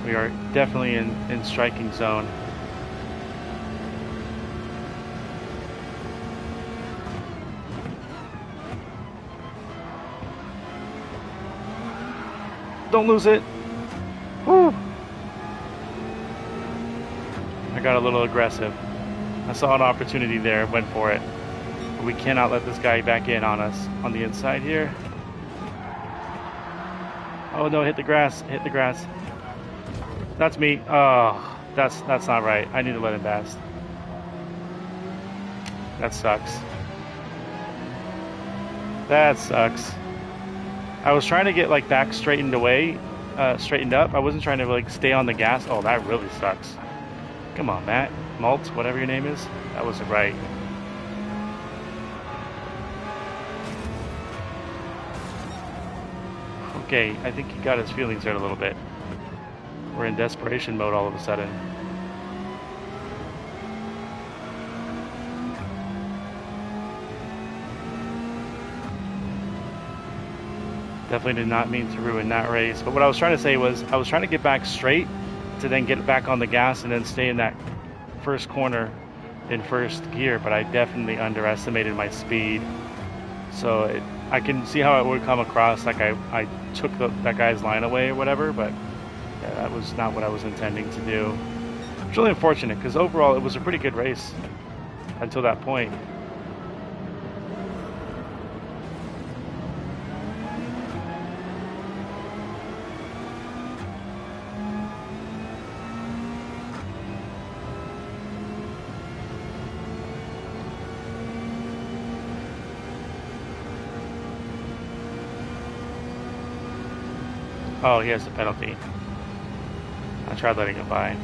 We are definitely in striking zone. Don't lose it. Woo! I got a little aggressive. I saw an opportunity there, went for it. But we cannot let this guy back in on us on the inside here. Oh no, hit the grass, hit the grass. That's me. Oh, that's not right. I need to let him pass. That sucks. That sucks. I was trying to get like back straightened away, straightened up. I wasn't trying to like stay on the gas. Oh, that really sucks. Come on, Matt. Malt, whatever your name is. That wasn't right. Okay, I think he got his feelings hurt a little bit. We're in desperation mode all of a sudden. Definitely did not mean to ruin that race. But what I was trying to say was I was trying to get back straight to then get back on the gas and then stay in that first corner in first gear. But I definitely underestimated my speed. So I can see how it would come across like I took that guy's line away or whatever. But yeah, that was not what I was intending to do. It's really unfortunate because overall it was a pretty good race until that point. Oh, he has a penalty. I tried letting him by.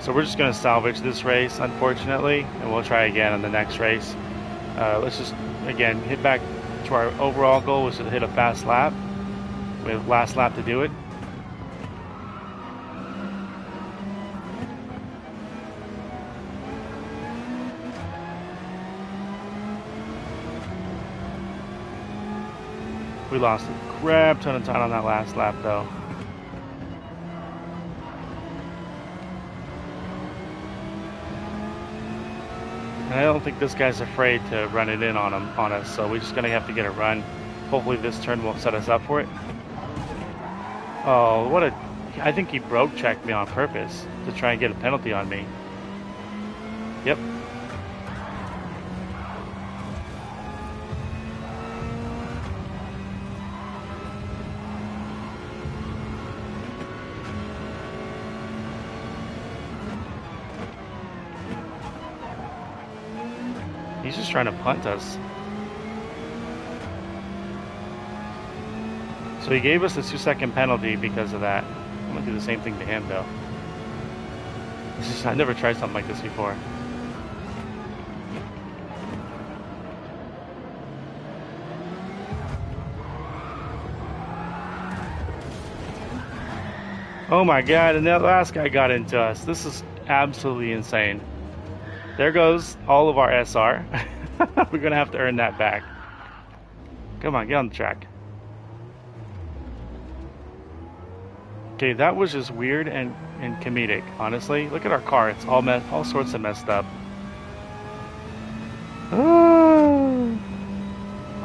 So we're just going to salvage this race, unfortunately, and we'll try again on the next race. Let's just, again, hit back to our overall goal, was to hit a fast lap. We have last lap to do it. We lost a crap ton of time on that last lap, though. And I don't think this guy's afraid to run it in on us, so we're just gonna have to get a run. Hopefully this turn won't set us up for it. Oh, what a... I think he broke checked me on purpose to try and get a penalty on me. Yep. He's just trying to punt us. So he gave us a 2-second penalty because of that. I'm gonna do the same thing to him though. I never tried something like this before. Oh my god, and that last guy got into us. This is absolutely insane. There goes all of our SR. We're gonna have to earn that back. Come on, get on the track. Okay, that was just weird and comedic, honestly. Look at our car, it's all sorts of messed up.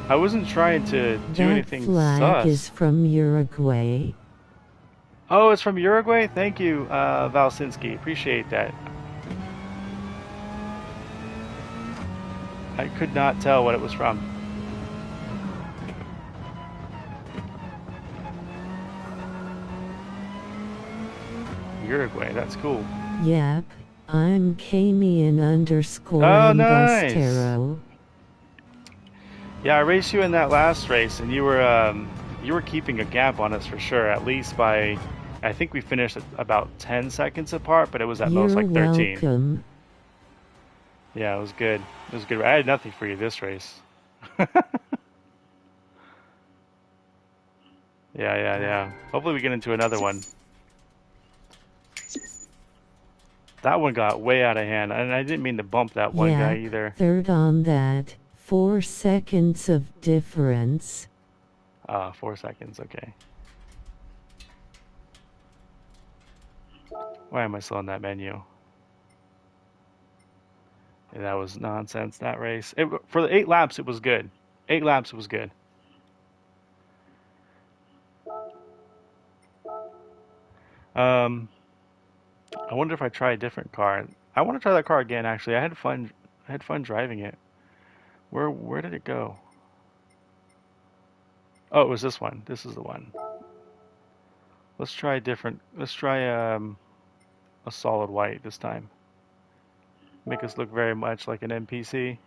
I wasn't trying to do anything sus. That flag is from Uruguay. Oh, it's from Uruguay? Thank you, Valsinski. Appreciate that. I could not tell what it was from. Uruguay, that's cool. Yep, I'm Kamian_Embustero. Oh, nice. Yeah, I raced you in that last race, and you were keeping a gap on us for sure. At least by, I think we finished at about 10 seconds apart, but it was at most like 13. Welcome. Yeah, it was good. It was good. I had nothing for you this race. Yeah. Hopefully we get into another one. That one got way out of hand, and I didn't mean to bump that one guy either. Third on that. 4 seconds of difference. 4 seconds, okay. Why am I still on that menu? Yeah, that was nonsense, that race. For the 8 laps, it was good. 8 laps, it was good. I wonder if I try a different car. I want to try that car again, actually. I had fun driving it. Where did it go? Oh, it was this one. This is the one. Let's try a different. Let's try a solid white this time. Make us look very much like an NPC.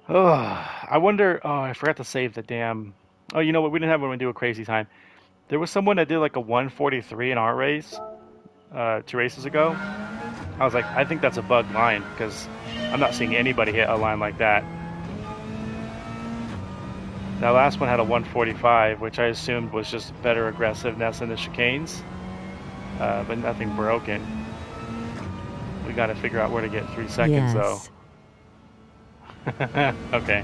Oh, I wonder. Oh, I forgot to save the damn. Oh, you know what? We didn't have one to do a crazy time. There was someone that did like a 143 in our race 2 races ago. I was like, I think that's a bug line because I'm not seeing anybody hit a line like that. That last one had a 145, which I assumed was just better aggressiveness in the chicanes, but nothing broken. We got to figure out where to get 3 seconds though. Okay.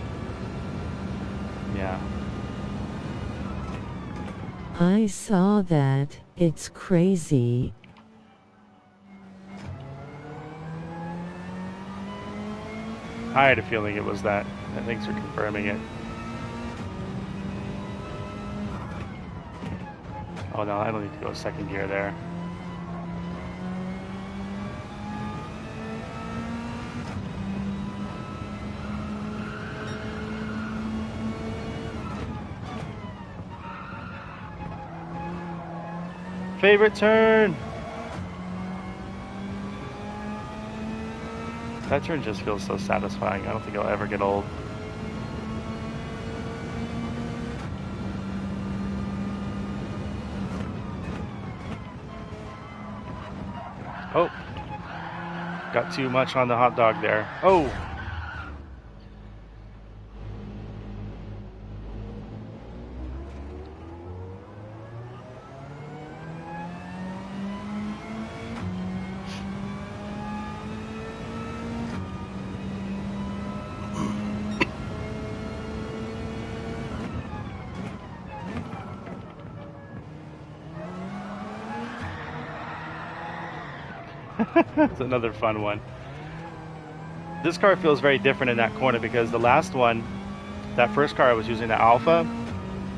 Yeah. I saw that. It's crazy. I had a feeling it was that. Thanks for confirming it. Oh no, I don't need to go second gear there. Favorite turn! That turn just feels so satisfying. I don't think it'll ever get old. Oh, got too much on the hot dog there. Oh. It's another fun one. This car feels very different in that corner because the last one, that first car I was using, the Alpha,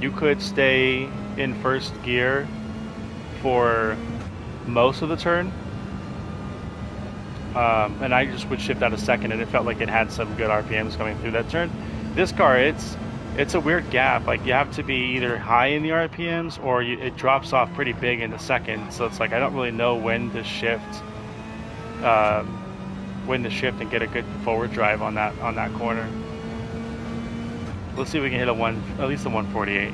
you could stay in first gear for most of the turn, and I just would shift out a second, and it felt like it had some good RPMs coming through that turn. This car, it's a weird gap. Like you have to be either high in the RPMs or it drops off pretty big in the second. So it's like I don't really know when to shift, and get a good forward drive on that corner. Let's see if we can hit at least a 148.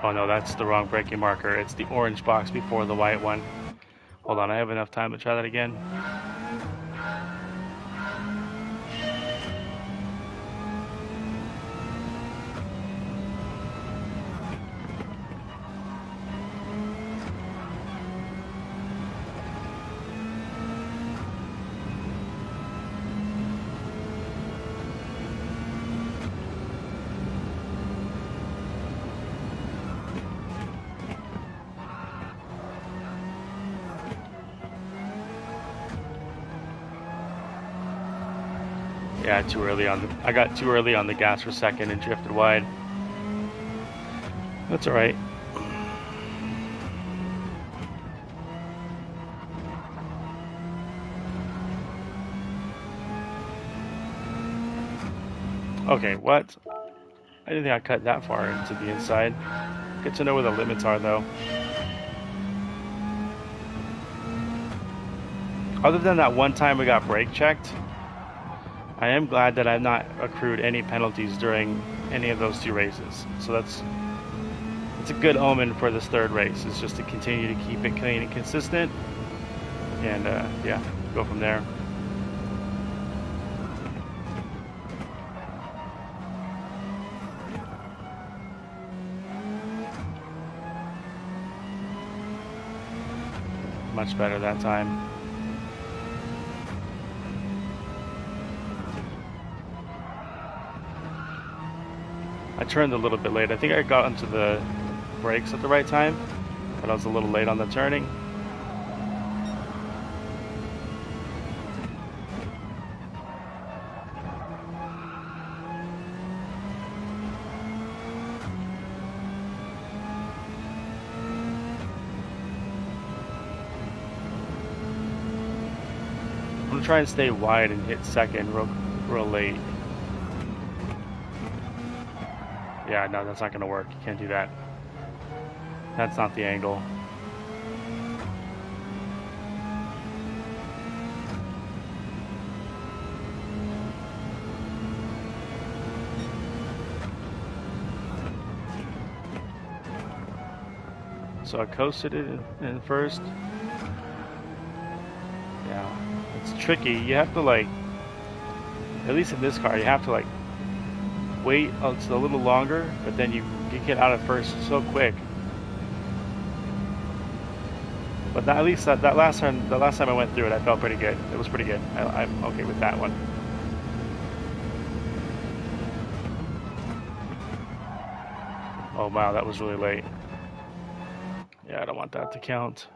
Oh no, that's the wrong braking marker. It's the orange box before the white one. Hold on, I have enough time to try that again. Yeah, I got too early on the gas for second and drifted wide. That's all right. Okay, what? I didn't think I cut that far into the inside. Good to know where the limits are, though. Other than that one time we got brake checked, I am glad that I've not accrued any penalties during any of those two races. So it's a good omen for this third race. Is just to continue to keep it clean and consistent, and yeah, go from there. Much better that time. I turned a little bit late. I think I got into the brakes at the right time, but I was a little late on the turning. I'm gonna try and stay wide and hit second real late. Yeah, no, that's not gonna work. You can't do that. That's not the angle. So I coasted it in first. Yeah, it's tricky. You have to like, at least in this car, you have to like wait it's a little longer, but then you get out of first so quick. But at least that last time, the last time I went through it, I felt pretty good. It was pretty good. I'm okay with that one. Oh wow, that was really late. Yeah, I don't want that to count.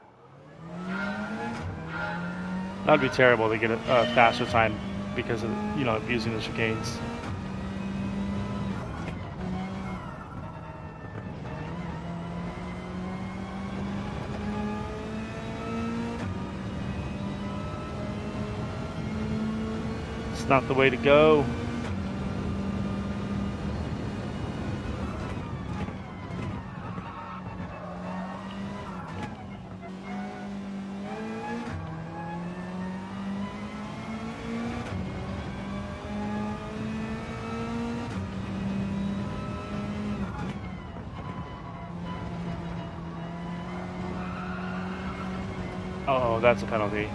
That'd be terrible to get a faster time because of using the chicanes. It's not the way to go. Uh-oh, that's a penalty.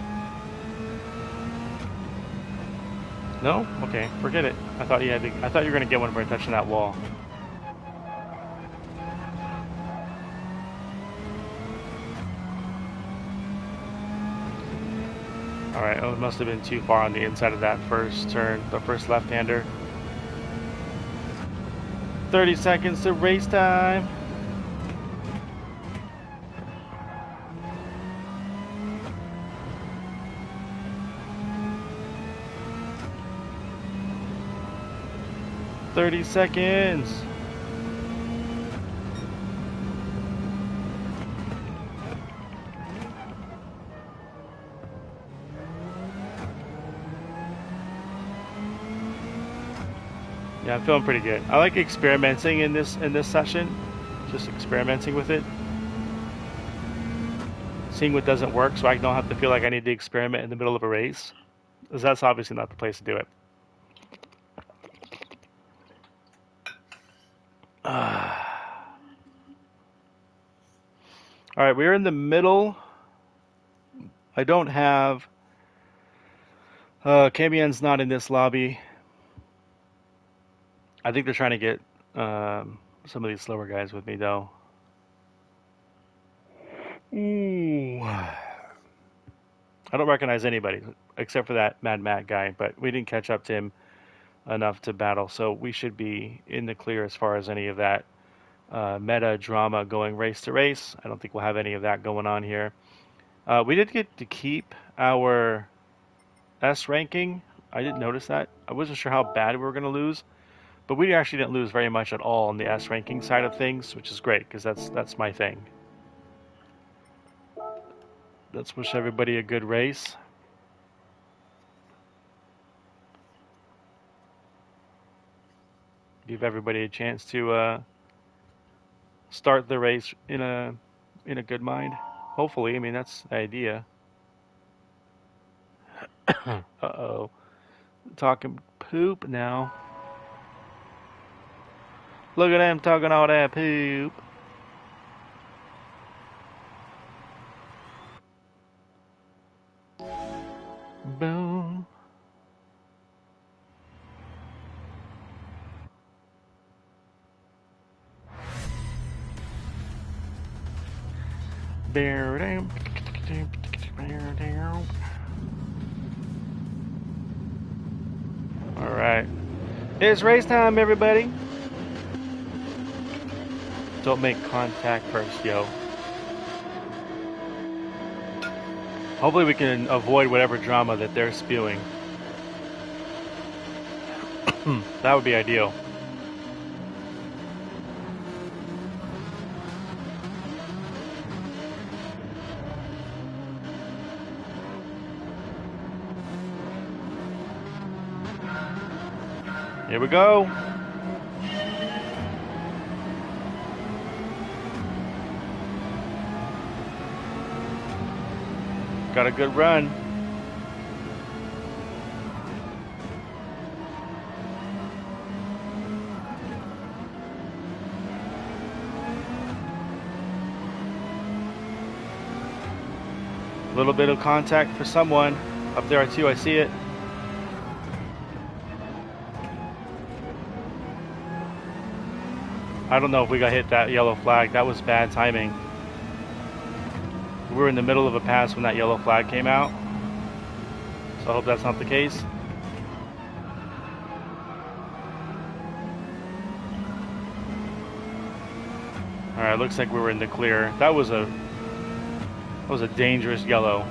No? Okay, forget it. I thought you were gonna get one by touching that wall. Alright, oh, it must have been too far on the inside of that first turn, the first left-hander. 30 seconds to race time. "30 seconds." Yeah, I'm feeling pretty good. I like experimenting in this session. Just experimenting with it. Seeing what doesn't work so I don't have to feel like I need to experiment in the middle of a race. Because that's obviously not the place to do it. Alright, we're in the middle. I don't have... Camien's not in this lobby. I think they're trying to get some of these slower guys with me, though. Ooh. I don't recognize anybody except for that Mad Matt guy, but we didn't catch up to him enough to battle, so we should be in the clear as far as any of that meta drama going race to race. I don't think we'll have any of that going on here. We did get to keep our S ranking. I didn't notice that. I wasn't sure how bad we were going to lose, but we actually didn't lose very much at all on the S ranking side of things, which is great because that's my thing. Let's wish everybody a good race. Give everybody a chance to start the race in a good mind. Hopefully, I mean that's the idea. Uh-oh. Talking poop now. Look at them talking all that poop. Boom. Bear down. Alright. It's race time, everybody. Don't make contact first, yo. Hopefully we can avoid whatever drama that they're spewing. That would be ideal. Here we go. Got a good run. A little bit of contact for someone. Up there too, I see it. I don't know if we got hit that yellow flag. That was bad timing. We were in the middle of a pass when that yellow flag came out. So I hope that's not the case. Alright, looks like we were in the clear. That was a dangerous yellow.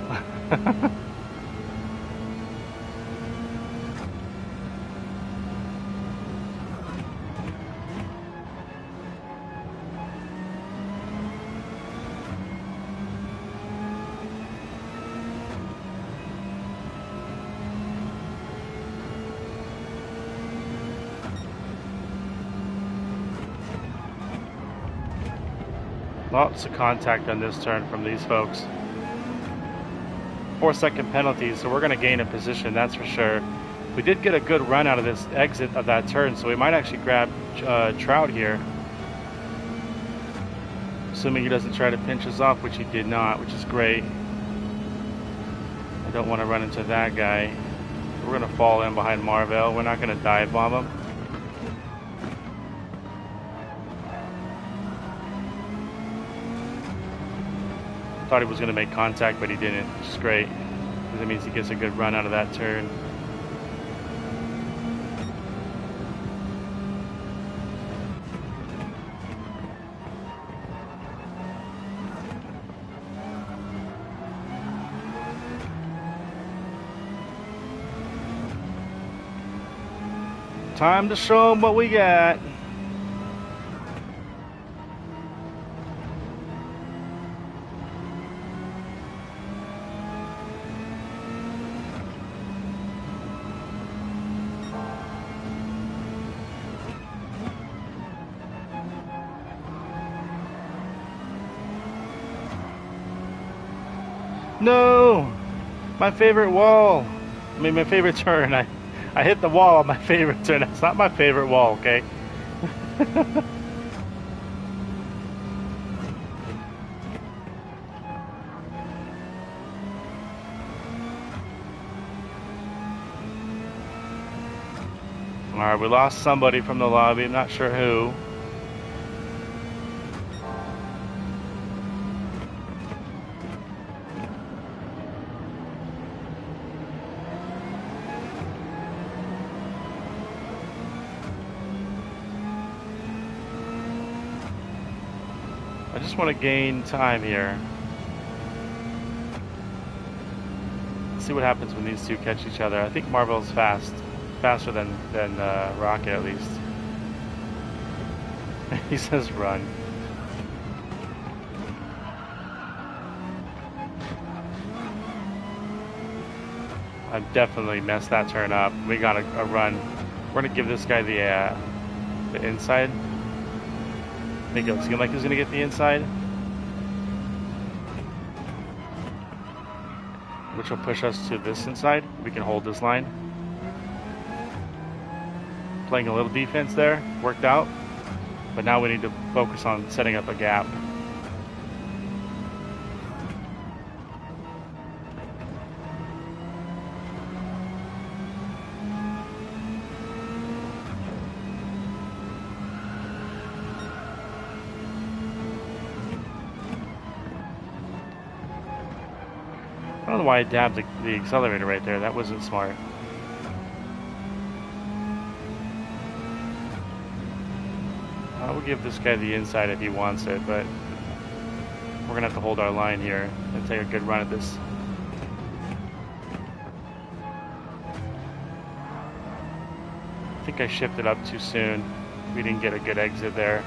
Lots of contact on this turn from these folks. 4-second penalties, so we're going to gain a position, that's for sure. We did get a good run out of this exit of that turn, so we might actually grab Trout here. Assuming he doesn't try to pinch us off, which he did not, which is great. don't want to run into that guy. We're going to fall in behind Marvell. We're not going to dive bomb him. Thought he was going to make contact, but he didn't, which is great. Because it means he gets a good run out of that turn. Time to show him what we got. No! My favorite wall. I mean, my favorite turn. I hit the wall on my favorite turn. That's not my favorite wall, okay? Alright, we lost somebody from the lobby. I'm not sure who. I just want to gain time here. See what happens when these two catch each other. I think Marvel's faster than Rocket at least. He says run. I've definitely messed that turn up. We got a run. We're gonna give this guy the inside. Make it seem like he's gonna get the inside, which will push us to this inside. We can hold this line. Playing a little defense there, worked out. But now we need to focus on setting up a gap. I don't know why I dabbed the accelerator right there. That wasn't smart. I will give this guy the inside if he wants it, but we're going to have to hold our line here and take a good run at this. I think I shifted up too soon. We didn't get a good exit there.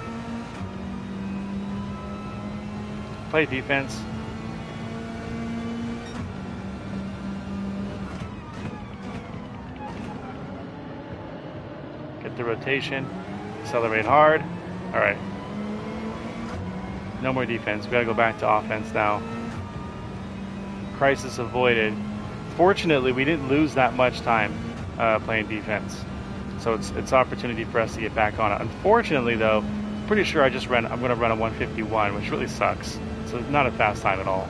Play defense. Get the rotation. Accelerate hard. All right. No more defense. We gotta go back to offense now. Crisis avoided. Fortunately, we didn't lose that much time playing defense, so it's opportunity for us to get back on it. Unfortunately, though, pretty sure I'm gonna run a 151, which really sucks. So not a fast time at all.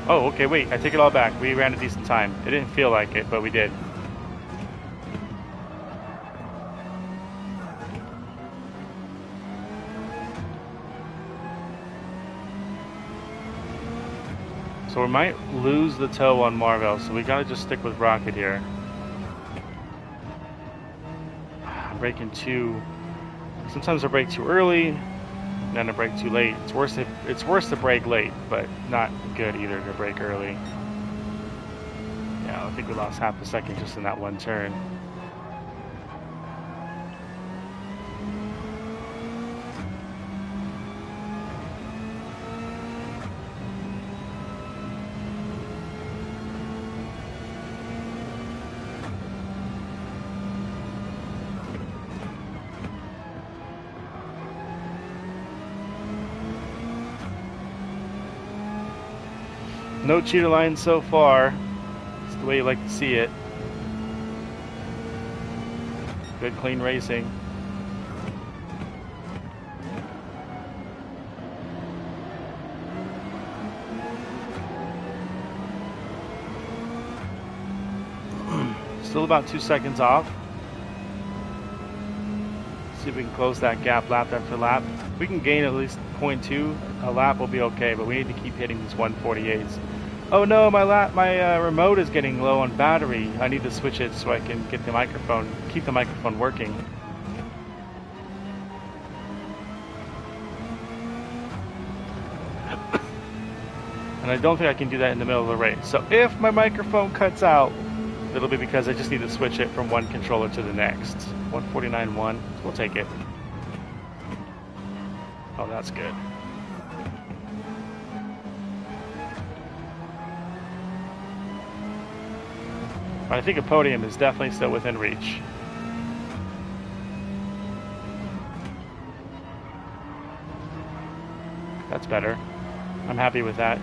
Oh, okay, wait, I take it all back. We ran a decent time. It didn't feel like it, but we did. So we might lose the toe on Marvel, so we gotta just stick with Rocket here. I'm breaking too... Sometimes I break too early, and then I break too late. It's worse to break late, but not good either to break early. Yeah, I think we lost half a second just in that one turn. No cheater lines so far. It's the way you like to see it. Good clean racing. Still about 2 seconds off. See if we can close that gap lap after lap. If we can gain at least 0.2 a lap, we'll be okay, but we need to keep hitting these 148s. Oh no, my remote is getting low on battery. I need to switch it so I can get the microphone, keep the microphone working. And I don't think I can do that in the middle of the race. So if my microphone cuts out, it'll be because I just need to switch it from one controller to the next. 149.1, we'll take it. Oh, that's good. But I think a podium is definitely still within reach. That's better. I'm happy with that.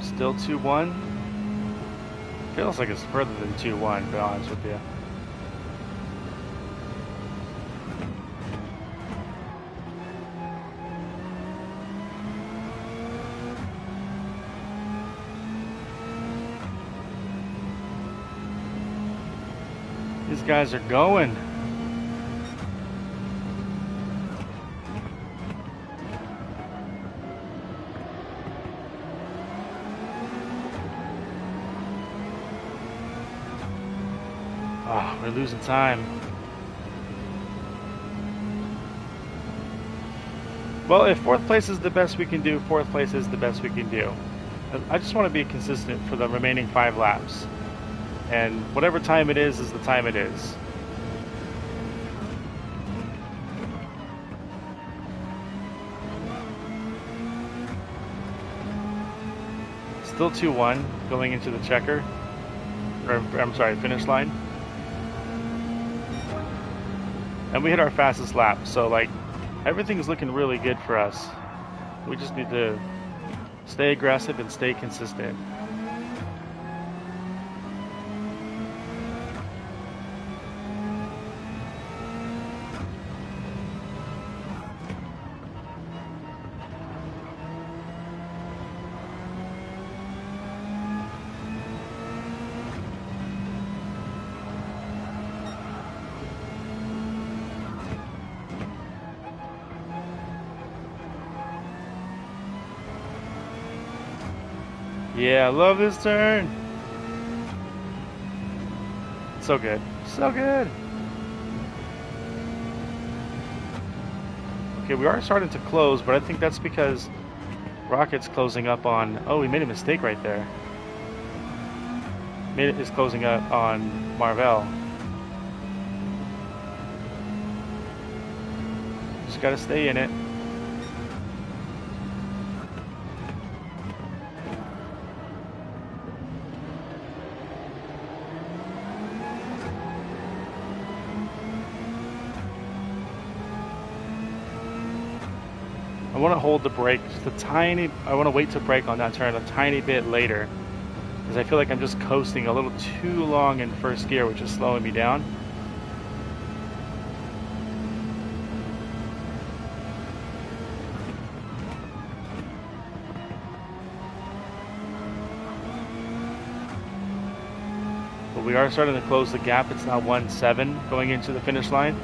Still 2-1. Feels like it's further than 2-1, to be honest with you. These guys are going. Oh, we're losing time. Well, if fourth place is the best we can do, fourth place is the best we can do. I just want to be consistent for the remaining 5 laps. And whatever time it is the time it is. Still 2-1 going into the checker. Or, I'm sorry, finish line. And we hit our fastest lap, so like everything's looking really good for us. We just need to stay aggressive and stay consistent. Yeah, I love this turn. So good. So good. Okay, we are starting to close, but I think that's because Rocket's closing up on... Oh, we made a mistake right there. Is closing up on Marvell. Just gotta stay in it. I want to hold the brake just a tiny... I want to wait to brake on that turn a tiny bit later, because I feel like I'm just coasting a little too long in first gear, which is slowing me down. But we are starting to close the gap. It's now 1-7 going into the finish line.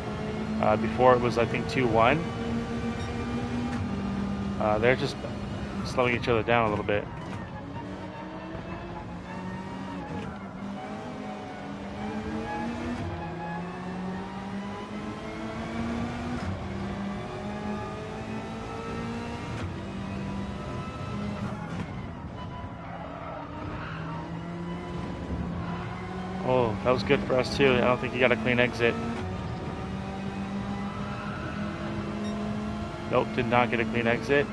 Before it was, I think, 2-1. They're just slowing each other down a little bit. Oh, that was good for us too. I don't think he got a clean exit. Nope, did not get a clean exit.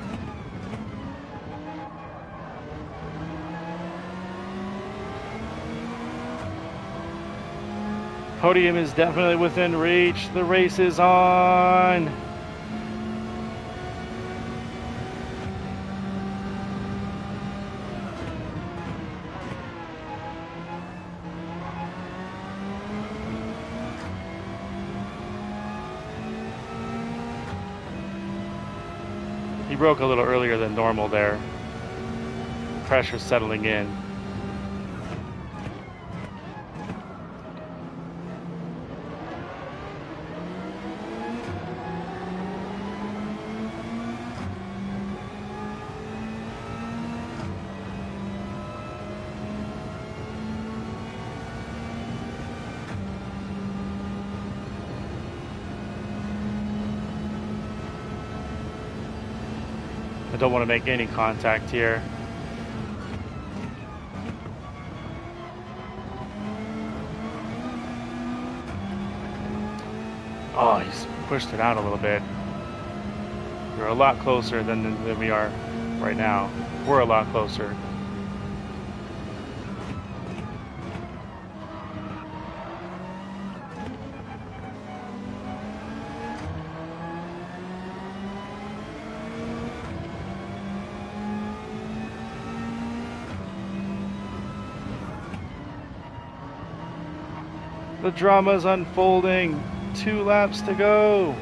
Podium is definitely within reach. The race is on. He broke a little earlier than normal there. Pressure settling in. I don't want to make any contact here. Oh, he's pushed it out a little bit. We're a lot closer than we are right now. We're a lot closer. The drama's unfolding. 2 laps to go.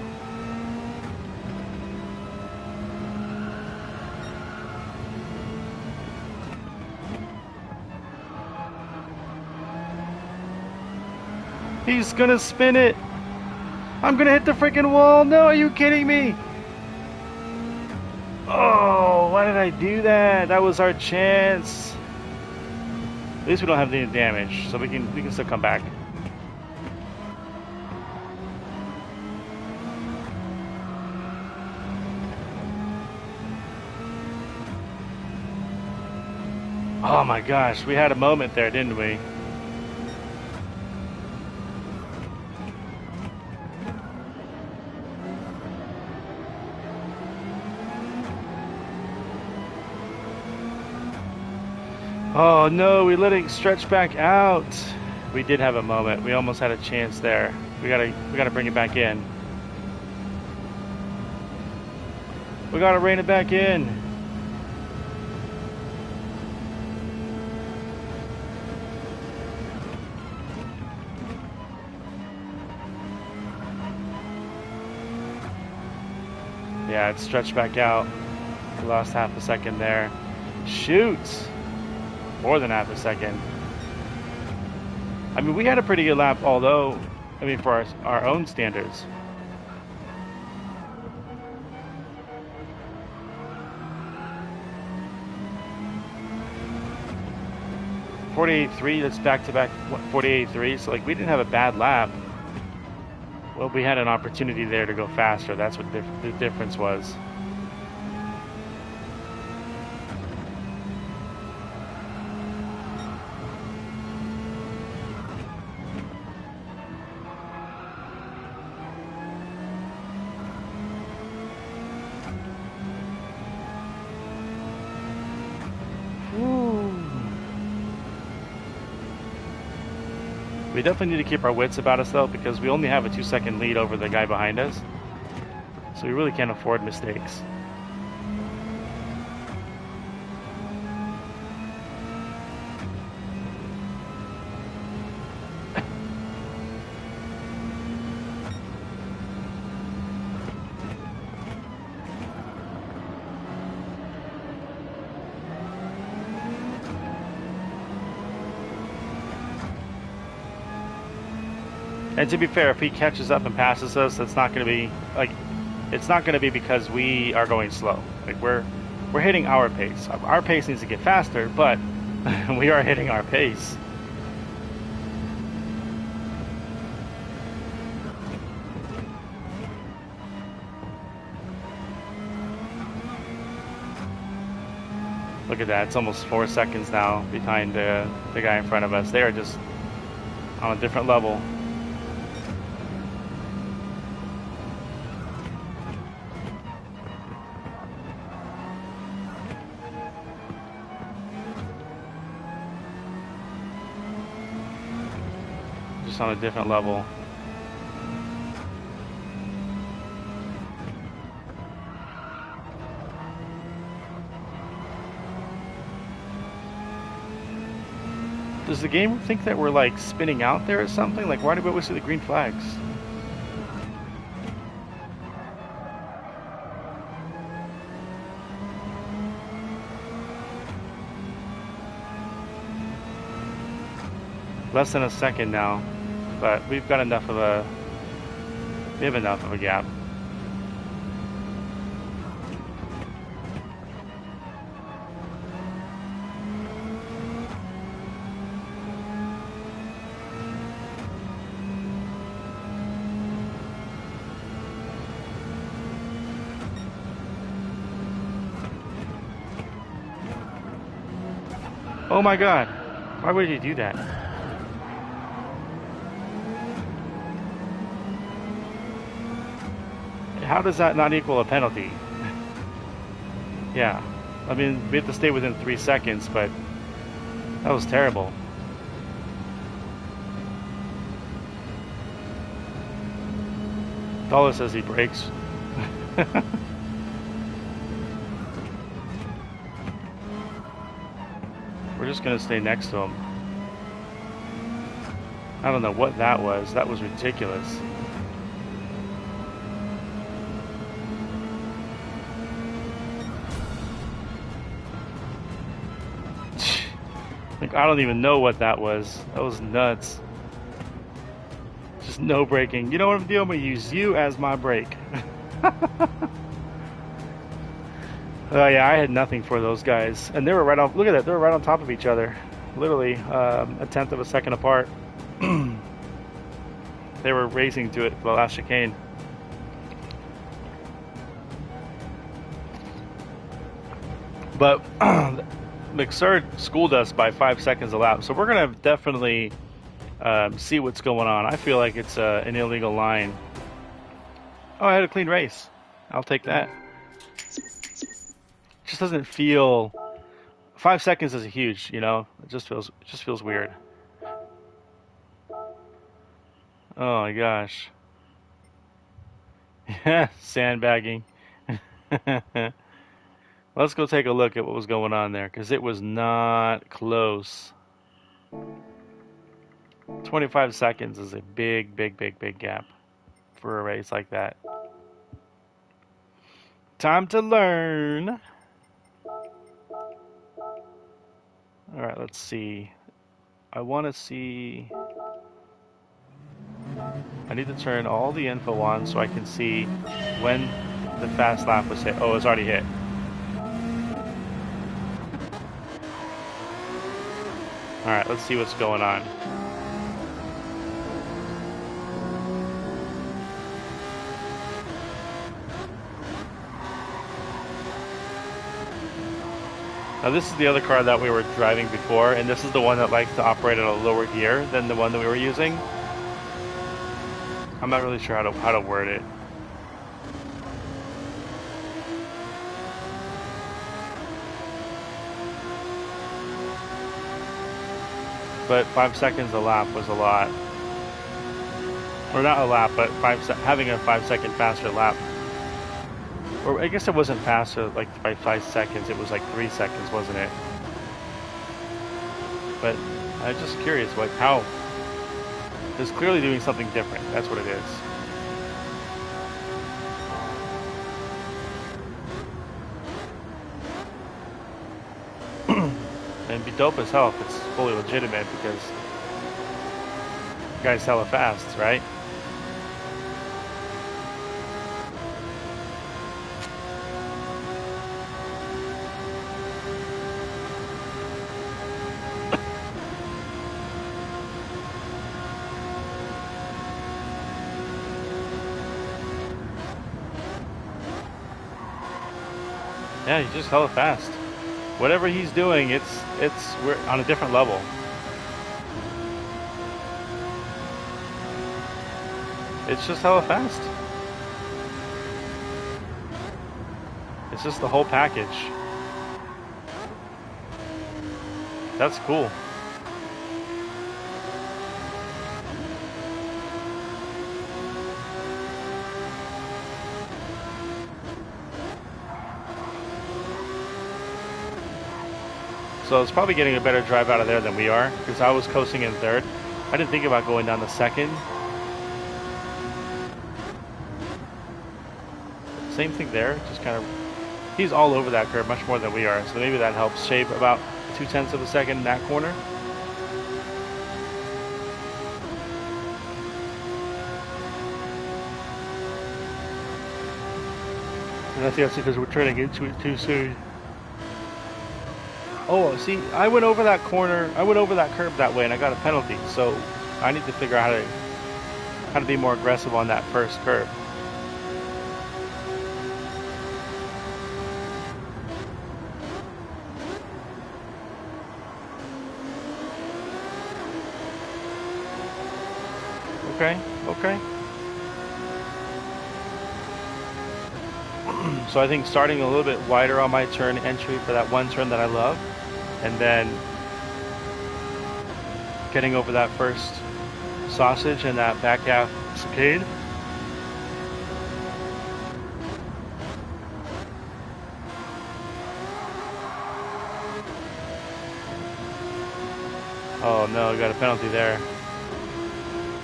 He's gonna spin it. I'm gonna hit the freaking wall. No, are you kidding me? Oh, why did I do that? That was our chance. At least we don't have any damage, so we can still come back. Oh my gosh, we had a moment there, didn't we? Oh no, we let it stretch back out. We did have a moment. We almost had a chance there. We gotta bring it back in. We gotta rein it back in. Yeah, it stretched back out. We lost half a second there. Shoot! More than half a second. I mean, we had a pretty good lap, although, I mean, for our own standards. .48.3, that's back-to-back 48.3, so like we didn't have a bad lap. Well, we had an opportunity there to go faster. That's what the difference was. We definitely need to keep our wits about us though, because we only have a 2-second lead over the guy behind us. So we really can't afford mistakes. And to be fair, if he catches up and passes us, it's not going to be like, it's not going to be because we are going slow. Like we're hitting our pace. Our pace needs to get faster, but we are hitting our pace. Look at that, it's almost 4 seconds now behind the guy in front of us. They are just on a different level. just on a different level. Does the game think that we're like spinning out there or something? Like, why do we always see the green flags? Less than a second now, but we've got enough of a, we have enough of a gap. Oh my God, why would you do that? How does that not equal a penalty? Yeah, I mean, we have to stay within 3 seconds, but that was terrible. Dollar says he breaks. We're just gonna stay next to him. I don't know what that was. That was ridiculous. Like, I don't even know what that was. That was nuts. Just no braking. You know what I'm doing? I'm gonna use you as my brake. Oh yeah, I had nothing for those guys, and they were right off. Look at that, they were right on top of each other, literally a tenth of a second apart. They were racing to it for the last chicane. But McSurd schooled us by 5 seconds a lap, so we're gonna definitely see what's going on. I feel like it's an illegal line. Oh, I had a clean race. I'll take that. Just doesn't feel. 5 seconds is huge, you know. It just feels weird. Oh my gosh. Yeah, sandbagging. Let's go take a look at what was going on there, because it was not close. 25 seconds is a big, big, big, big gap for a race like that. Time to learn. All right, let's see. I want to see. I need to turn all the info on so I can see when the fast lap was hit. Oh, it's already hit. All right, let's see what's going on. Now this is the other car that we were driving before, and this is the one that likes to operate at a lower gear than the one that we were using. I'm not really sure how to word it. But 5 seconds a lap was a lot. Or not a lap, but having a 5 second faster lap. Or I guess it wasn't faster like by 5 seconds, it was like 3 seconds, wasn't it? But I'm just curious, like how. It's clearly doing something different. That's what it is. And it'd be dope as hell if it's fully legitimate, because the guy's hella fast, right? Yeah, he's just hella fast. Whatever he's doing, we're on a different level. It's just hella fast. It's just the whole package. That's cool. So it's probably getting a better drive out of there than we are, because I was coasting in third. I didn't think about going down the second. Same thing there, just kind of, he's all over that curve much more than we are, so maybe that helps shave about 0.2 of a second in that corner. And I think that's because we're turning into it too soon. Oh, see, I went over that corner, I went over that curb that way, and I got a penalty, so I need to figure out how to be more aggressive on that first curb. Okay, okay. So I think starting a little bit wider on my turn entry for that one turn that I love, and then getting over that first sausage and that back half chicane. Oh no, we got a penalty there.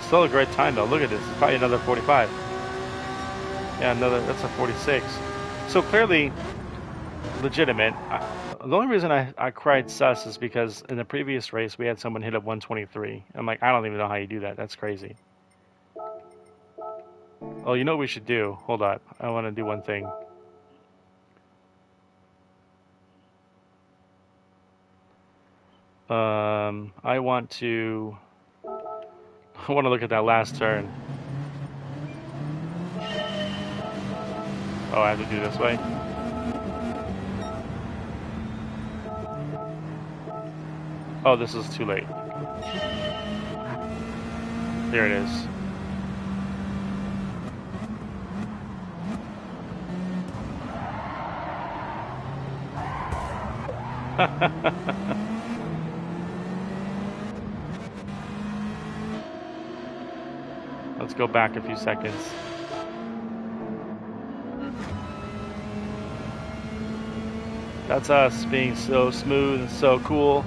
Still a great time though. Look at this. It's probably another 45. Yeah, that's a 46. So clearly legitimate. The only reason I cried sus is because in the previous race we had someone hit at 123. I'm like, I don't even know how you do that. That's crazy. Oh, you know what we should do? Hold on. I want to do one thing. I want to look at that last turn. Oh, I have to do this way. Oh, this is too late. There it is. Let's go back a few seconds. That's us being so smooth and so cool.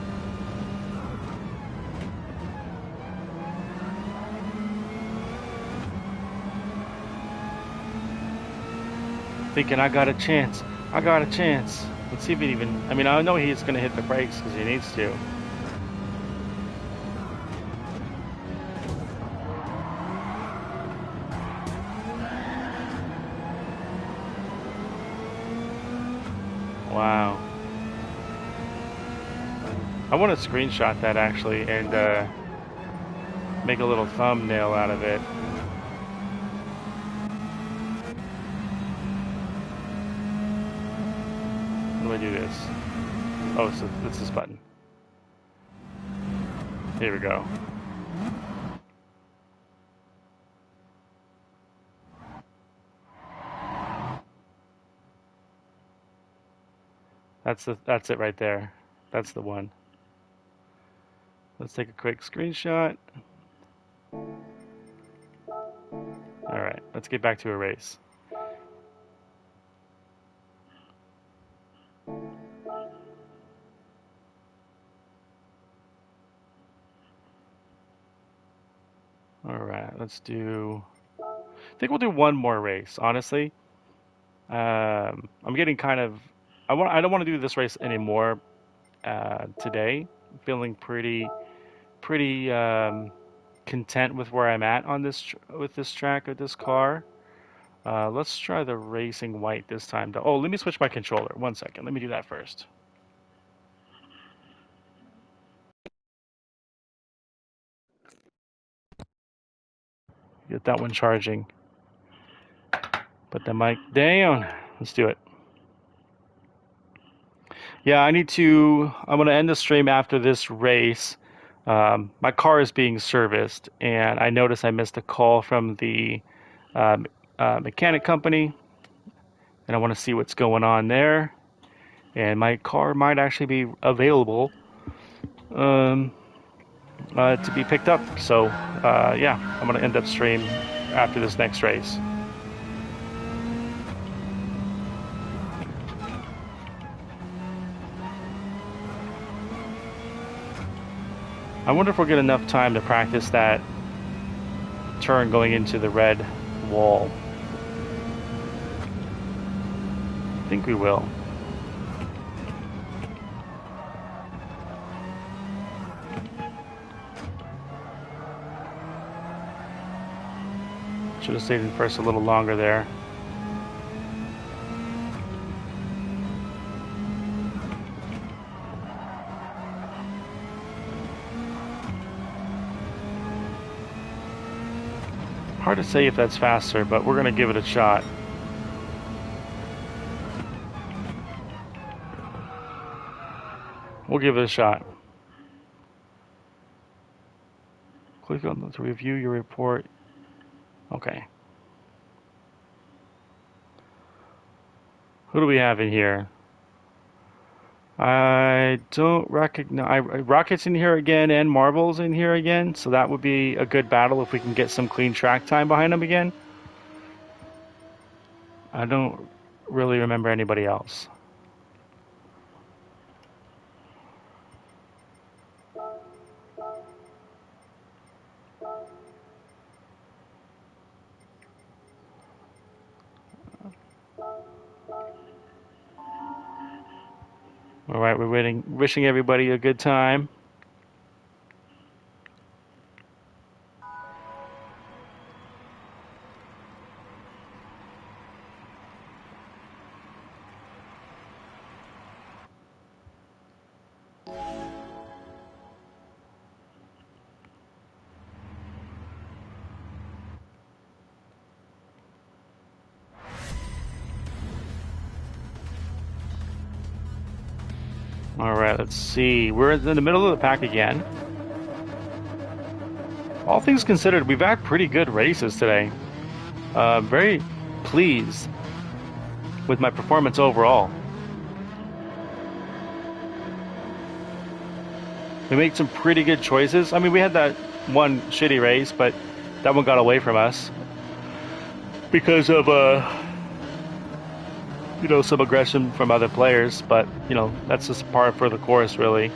Thinking I got a chance. I got a chance. Let's see if it even... I mean, I know he's going to hit the brakes because he needs to. Wow. I want to screenshot that actually and make a little thumbnail out of it. How do I do this? Oh, so it's this button. Here we go. That's it right there. That's the one. Let's take a quick screenshot. All right, let's get back to a race. All right, let's do... I think we'll do one more race, honestly. I'm getting kind of... I don't want to do this race anymore today. I'm feeling pretty content with where I'm at on this with this track with this car. Let's try the racing white this time. Oh, let me switch my controller. 1 second. Let me do that first. Get that one charging. Put the mic down. Let's do it. Yeah, I'm going to end the stream after this race. My car is being serviced, and I noticed I missed a call from the mechanic company, and I want to see what's going on there. And my car might actually be available to be picked up. So, yeah, I'm going to end up stream after this next race. I wonder if we'll get enough time to practice that turn going into the red wall. I think we will. Should have stayed in first a little longer there. Hard to say if that's faster, but we're going to give it a shot. We'll give it a shot. Click on to review your report. Okay. Who do we have in here? I don't recognize. Rocket's in here again and Marvel's in here again, so that would be a good battle if we can get some clean track time behind them again. I don't really remember anybody else. All right, we're wishing everybody a good time. All right, let's see. We're in the middle of the pack again. All things considered, we've had pretty good races today. Very pleased with my performance overall. We made some pretty good choices. I mean, we had that one shitty race, but that one got away from us because of some aggression from other players. But that's just par for the course, really.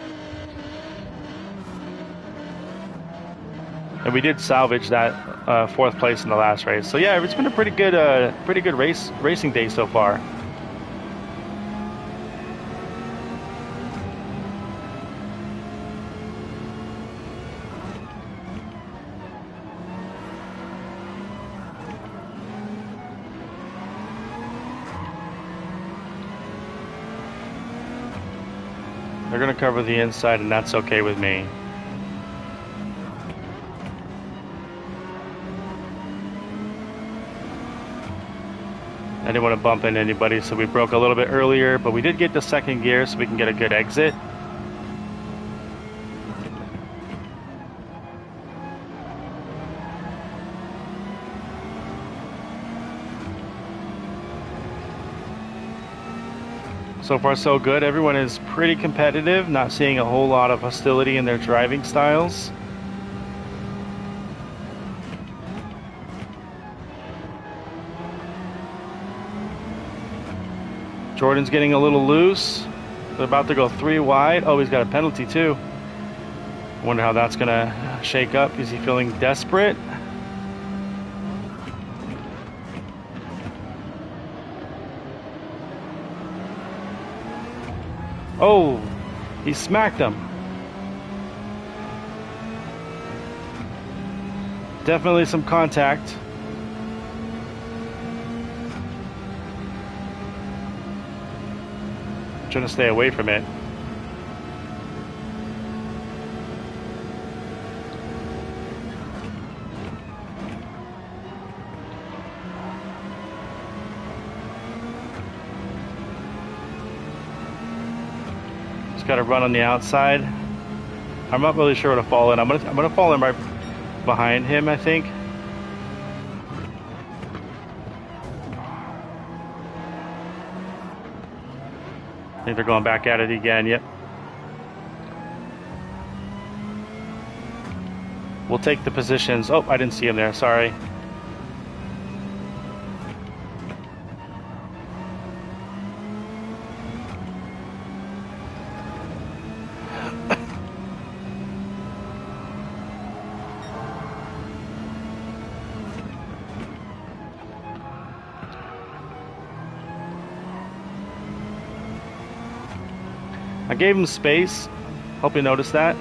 And we did salvage that fourth place in the last race. So yeah, it's been a pretty good racing day so far. They're going to cover the inside, and that's okay with me. I didn't want to bump into anybody, so we broke a little bit earlier, but we did get the second gear so we can get a good exit. So far so good. Everyone is pretty competitive, not seeing a whole lot of hostility in their driving styles. Jordan's getting a little loose. They're about to go 3 wide. Oh, he's got a penalty too. Wonder how that's gonna shake up. Is he feeling desperate? Oh, he smacked him. Definitely some contact. Trying to stay away from it. Just got to run on the outside. I'm not really sure where to fall in. I'm gonna fall in right behind him, I think. I think they're going back at it again. Yep. We'll take the positions. Oh, I didn't see him there. Sorry. I gave him space. Hope you noticed that.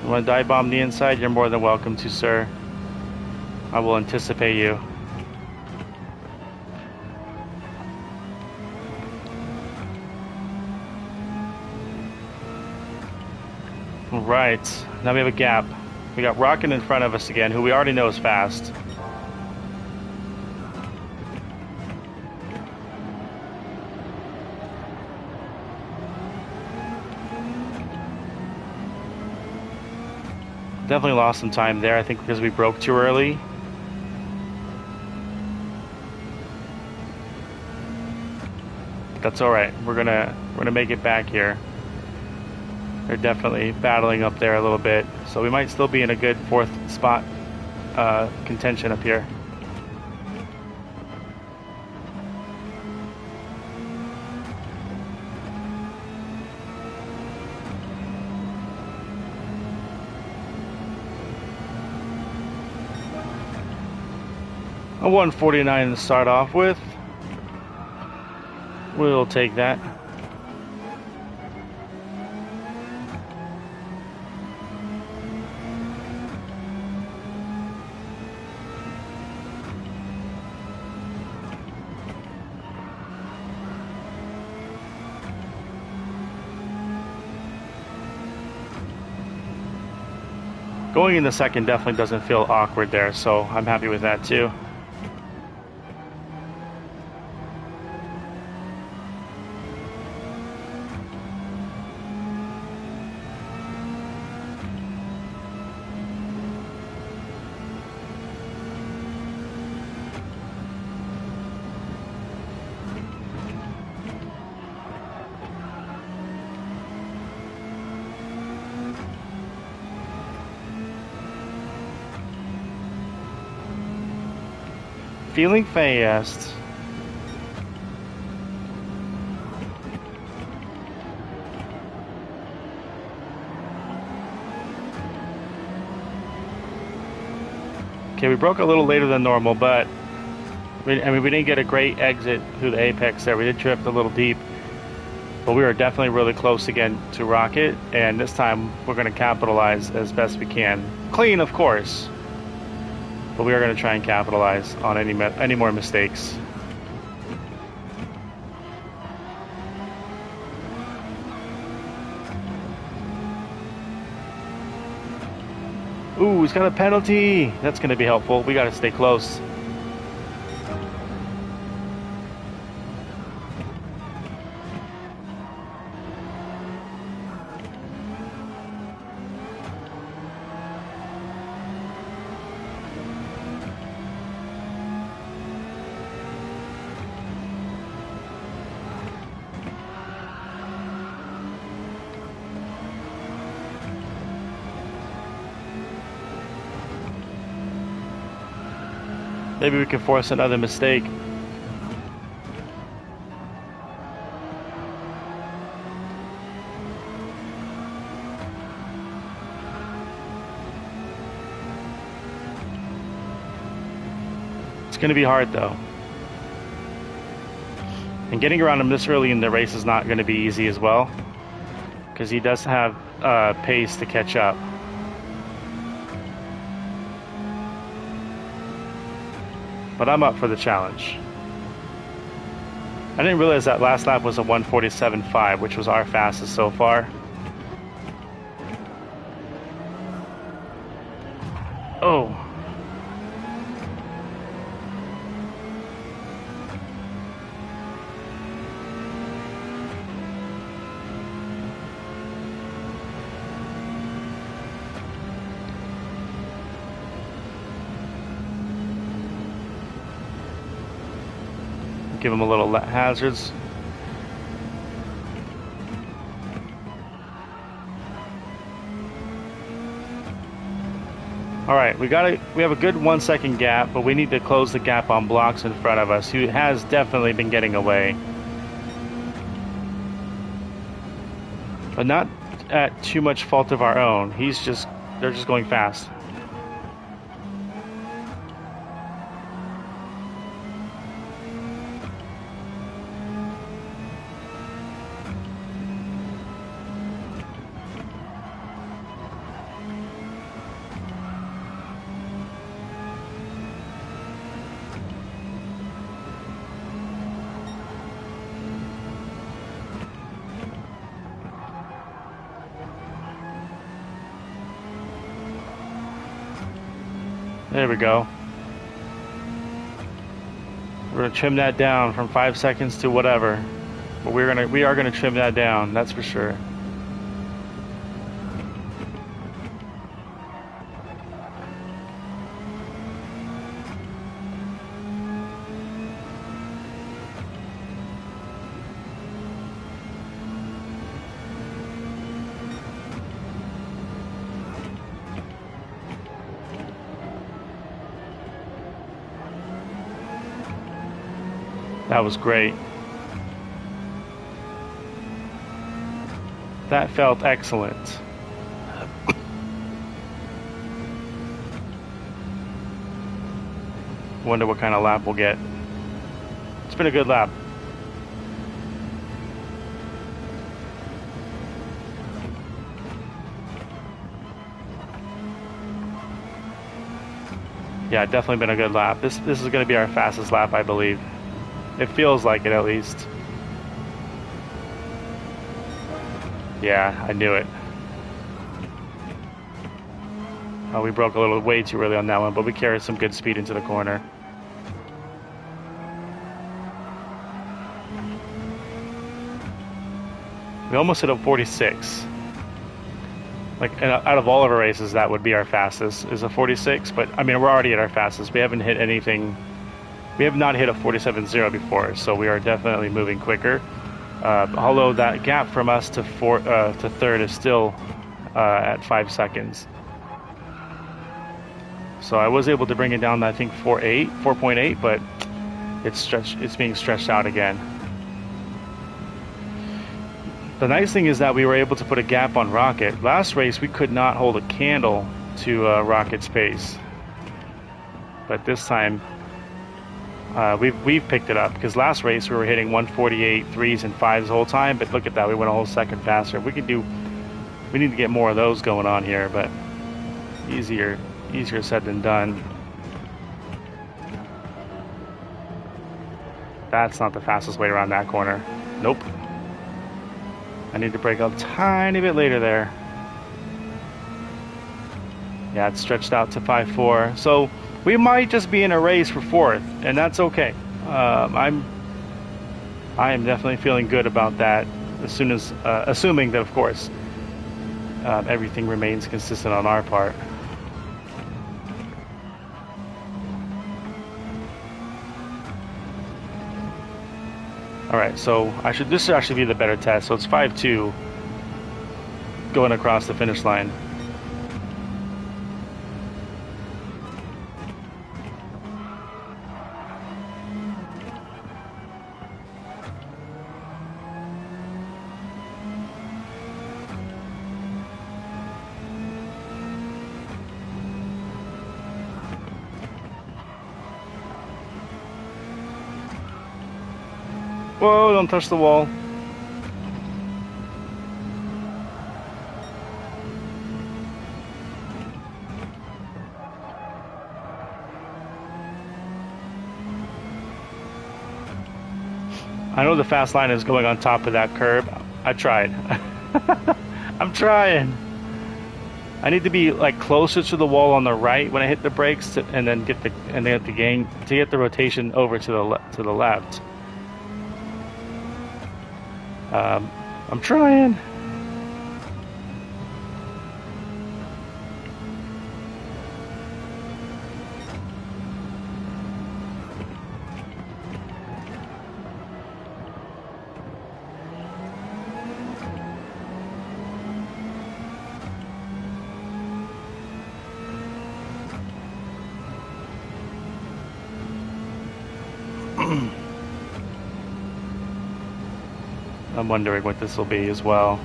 You want to dive bomb the inside? You're more than welcome to, sir. I will anticipate you. Right, now we have a gap. We got Rocket in front of us again, who we already know is fast. Definitely lost some time there, I think because we broke too early. That's alright, we're gonna make it back here. They're definitely battling up there a little bit, so we might still be in a good 4th spot contention up here. A 149 to start off with. We'll take that. Going in the second definitely doesn't feel awkward there, so I'm happy with that too. Feeling fast. Okay, we broke a little later than normal, but we didn't get a great exit through the apex there. We did trip a little deep, but we were definitely really close again to Rocket, and this time we're going to capitalize as best we can. Clean, of course, but we are going to try and capitalize on any more mistakes. Ooh, he's got a penalty. That's going to be helpful. We got to stay close. Maybe we can force another mistake. It's going to be hard though. And getting around him this early in the race is not going to be easy as well, because he does have pace to catch up. But I'm up for the challenge. I didn't realize that last lap was a 147.5, which was our fastest so far. Oh. Give him a little hazards. All right, we have a good 1 second gap, but we need to close the gap on blocks in front of us, who has definitely been getting away, but not at too much fault of our own. They're just going fast. There we go. We're gonna trim that down from 5 seconds to whatever. But we are gonna trim that down, that's for sure. That was great. That felt excellent. Wonder what kind of lap we'll get. It's been a good lap. Yeah, definitely been a good lap. This is going to be our fastest lap, I believe. It feels like it, at least. Yeah, I knew it. Oh, we broke a little way too early on that one, but we carried some good speed into the corner. We almost hit a 46. Like, out of all of our races, that would be our fastest, is a 46. But, I mean, we're already at our fastest. We haven't hit anything. We have not hit a 47.0 before, so we are definitely moving quicker. Although that gap from us to third is still at 5 seconds. So I was able to bring it down to, I think, 4.8, but it's being stretched out again. The nice thing is that we were able to put a gap on Rocket. Last race, we could not hold a candle to Rocket's pace. But this time, we've picked it up, because last race we were hitting 148 3s and 5s the whole time, but look at that, we went a whole second faster. We need to get more of those going on here, but easier said than done. That's not the fastest way around that corner. Nope. I need to brake a tiny bit later there. Yeah, it's stretched out to 5.4. So we might just be in a race for fourth, and that's okay. I am definitely feeling good about that. As soon as, assuming that, of course, everything remains consistent on our part. All right, so this should actually be the better test. So it's 5.2 going across the finish line. Whoa, don't touch the wall. I know the fast line is going on top of that curb. I tried. I'm trying. I need to be like closer to the wall on the right when I hit the brakes, and then get the rotation over to the left. I'm trying. I'm wondering what this will be as well.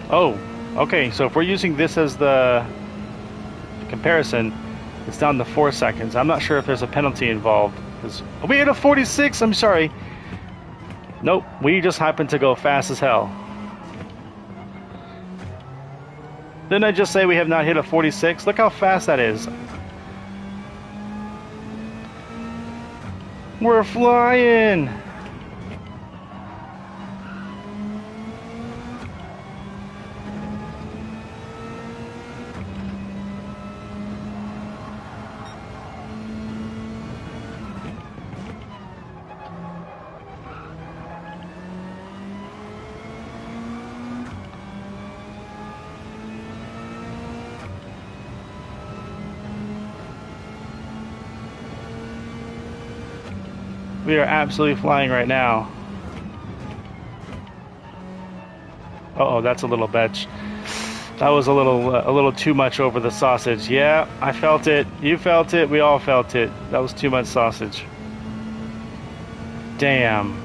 Oh, okay, so if we're using this as the comparison, it's down to 4 seconds. I'm not sure if there's a penalty involved. We hit a 46, I'm sorry. Nope, we just happened to go fast as hell. Didn't I just say we have not hit a 46? Look how fast that is. We're flying. We are absolutely flying right now. Uh-oh, that's a little bitch. That was a little too much over the sausage. Yeah, I felt it. You felt it. We all felt it. That was too much sausage. Damn.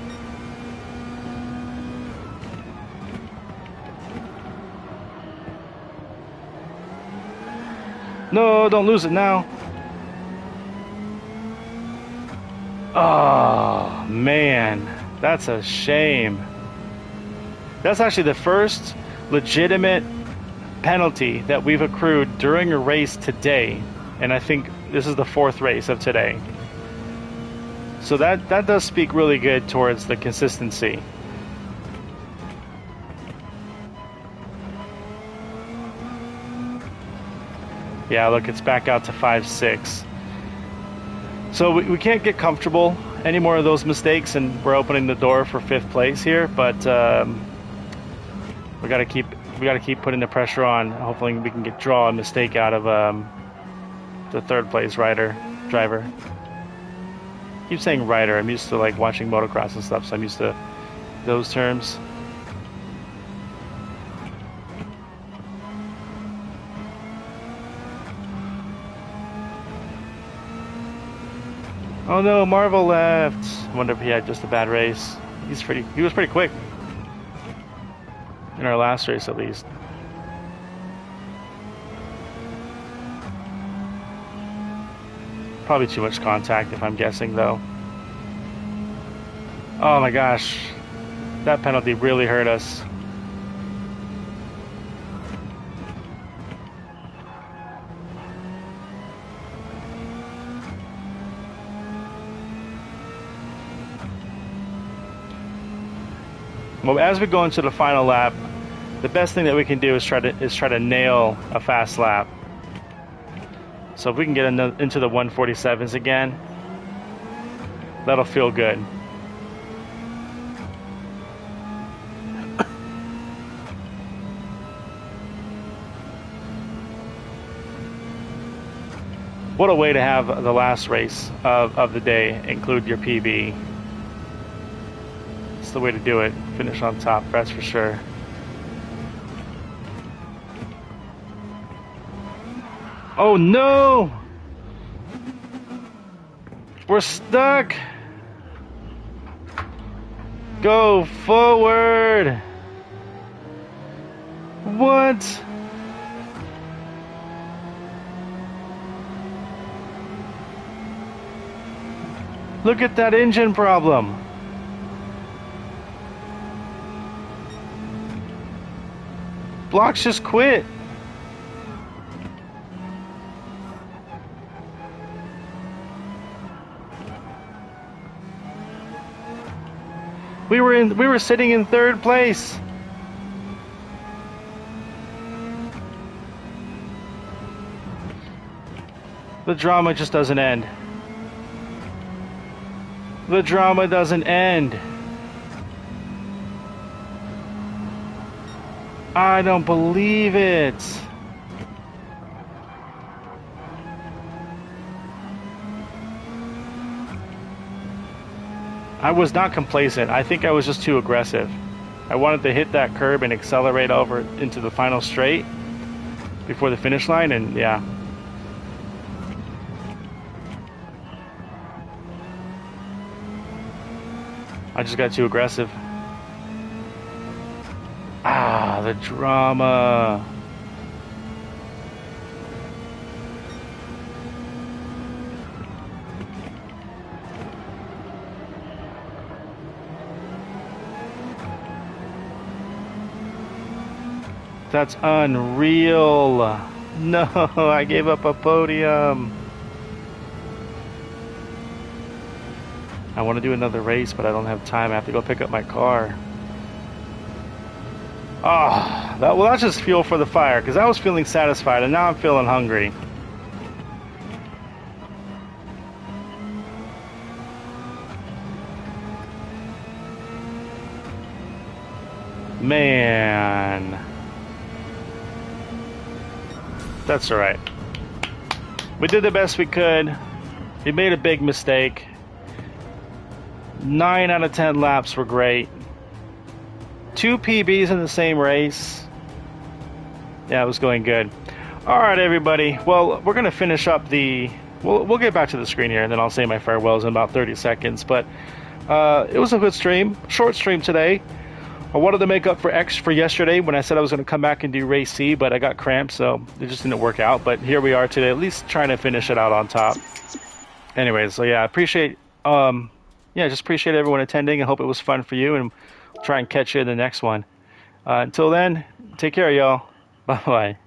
No, don't lose it now. Oh, man. That's a shame. That's actually the first legitimate penalty that we've accrued during a race today. And I think this is the 4th race of today. So that does speak really good towards the consistency. Yeah, look, it's back out to 5-6. So we can't get comfortable any more of those mistakes, and we're opening the door for 5th place here. But we got to keep putting the pressure on. Hopefully, we can draw a mistake out of the 3rd place driver. I keep saying rider. I'm used to like watching motocross and stuff, so I'm used to those terms. Oh no, Marvel left. I wonder if he had just a bad race. He was pretty quick. In our last race at least. Probably too much contact if I'm guessing though. Oh my gosh. That penalty really hurt us. Well, as we go into the final lap, the best thing that we can do is try to nail a fast lap. So if we can get into the 147s again, that'll feel good. What a way to have the last race of the day include your PB. It's the way to do it. Finish on top, that's for sure. Oh no! We're stuck! Go forward! What? Look at that engine problem. Blocks just quit. We were sitting in 3rd place. The drama just doesn't end. The drama doesn't end. I don't believe it. I was not complacent. I think I was just too aggressive. I wanted to hit that curb and accelerate over into the final straight before the finish line, and yeah. I just got too aggressive. Ah, the drama. That's unreal. No, I gave up a podium. I want to do another race, but I don't have time. I have to go pick up my car. Oh, that's just fuel for the fire, because I was feeling satisfied, and now I'm feeling hungry. Man. That's alright. We did the best we could. We made a big mistake. 9 out of 10 laps were great. 2 PBs in the same race. Yeah, it was going good. Alright, everybody. Well, we're going to finish up the... We'll get back to the screen here, and then I'll say my farewells in about 30 seconds. But it was a good stream. Short stream today. I wanted to make up for yesterday when I said I was going to come back and do race C, but I got cramped, so it just didn't work out. But here we are today, at least trying to finish it out on top. Anyways, so yeah, I appreciate... just appreciate everyone attending. I hope it was fun for you, and try and catch you in the next one. Until then, take care, y'all. Bye-bye.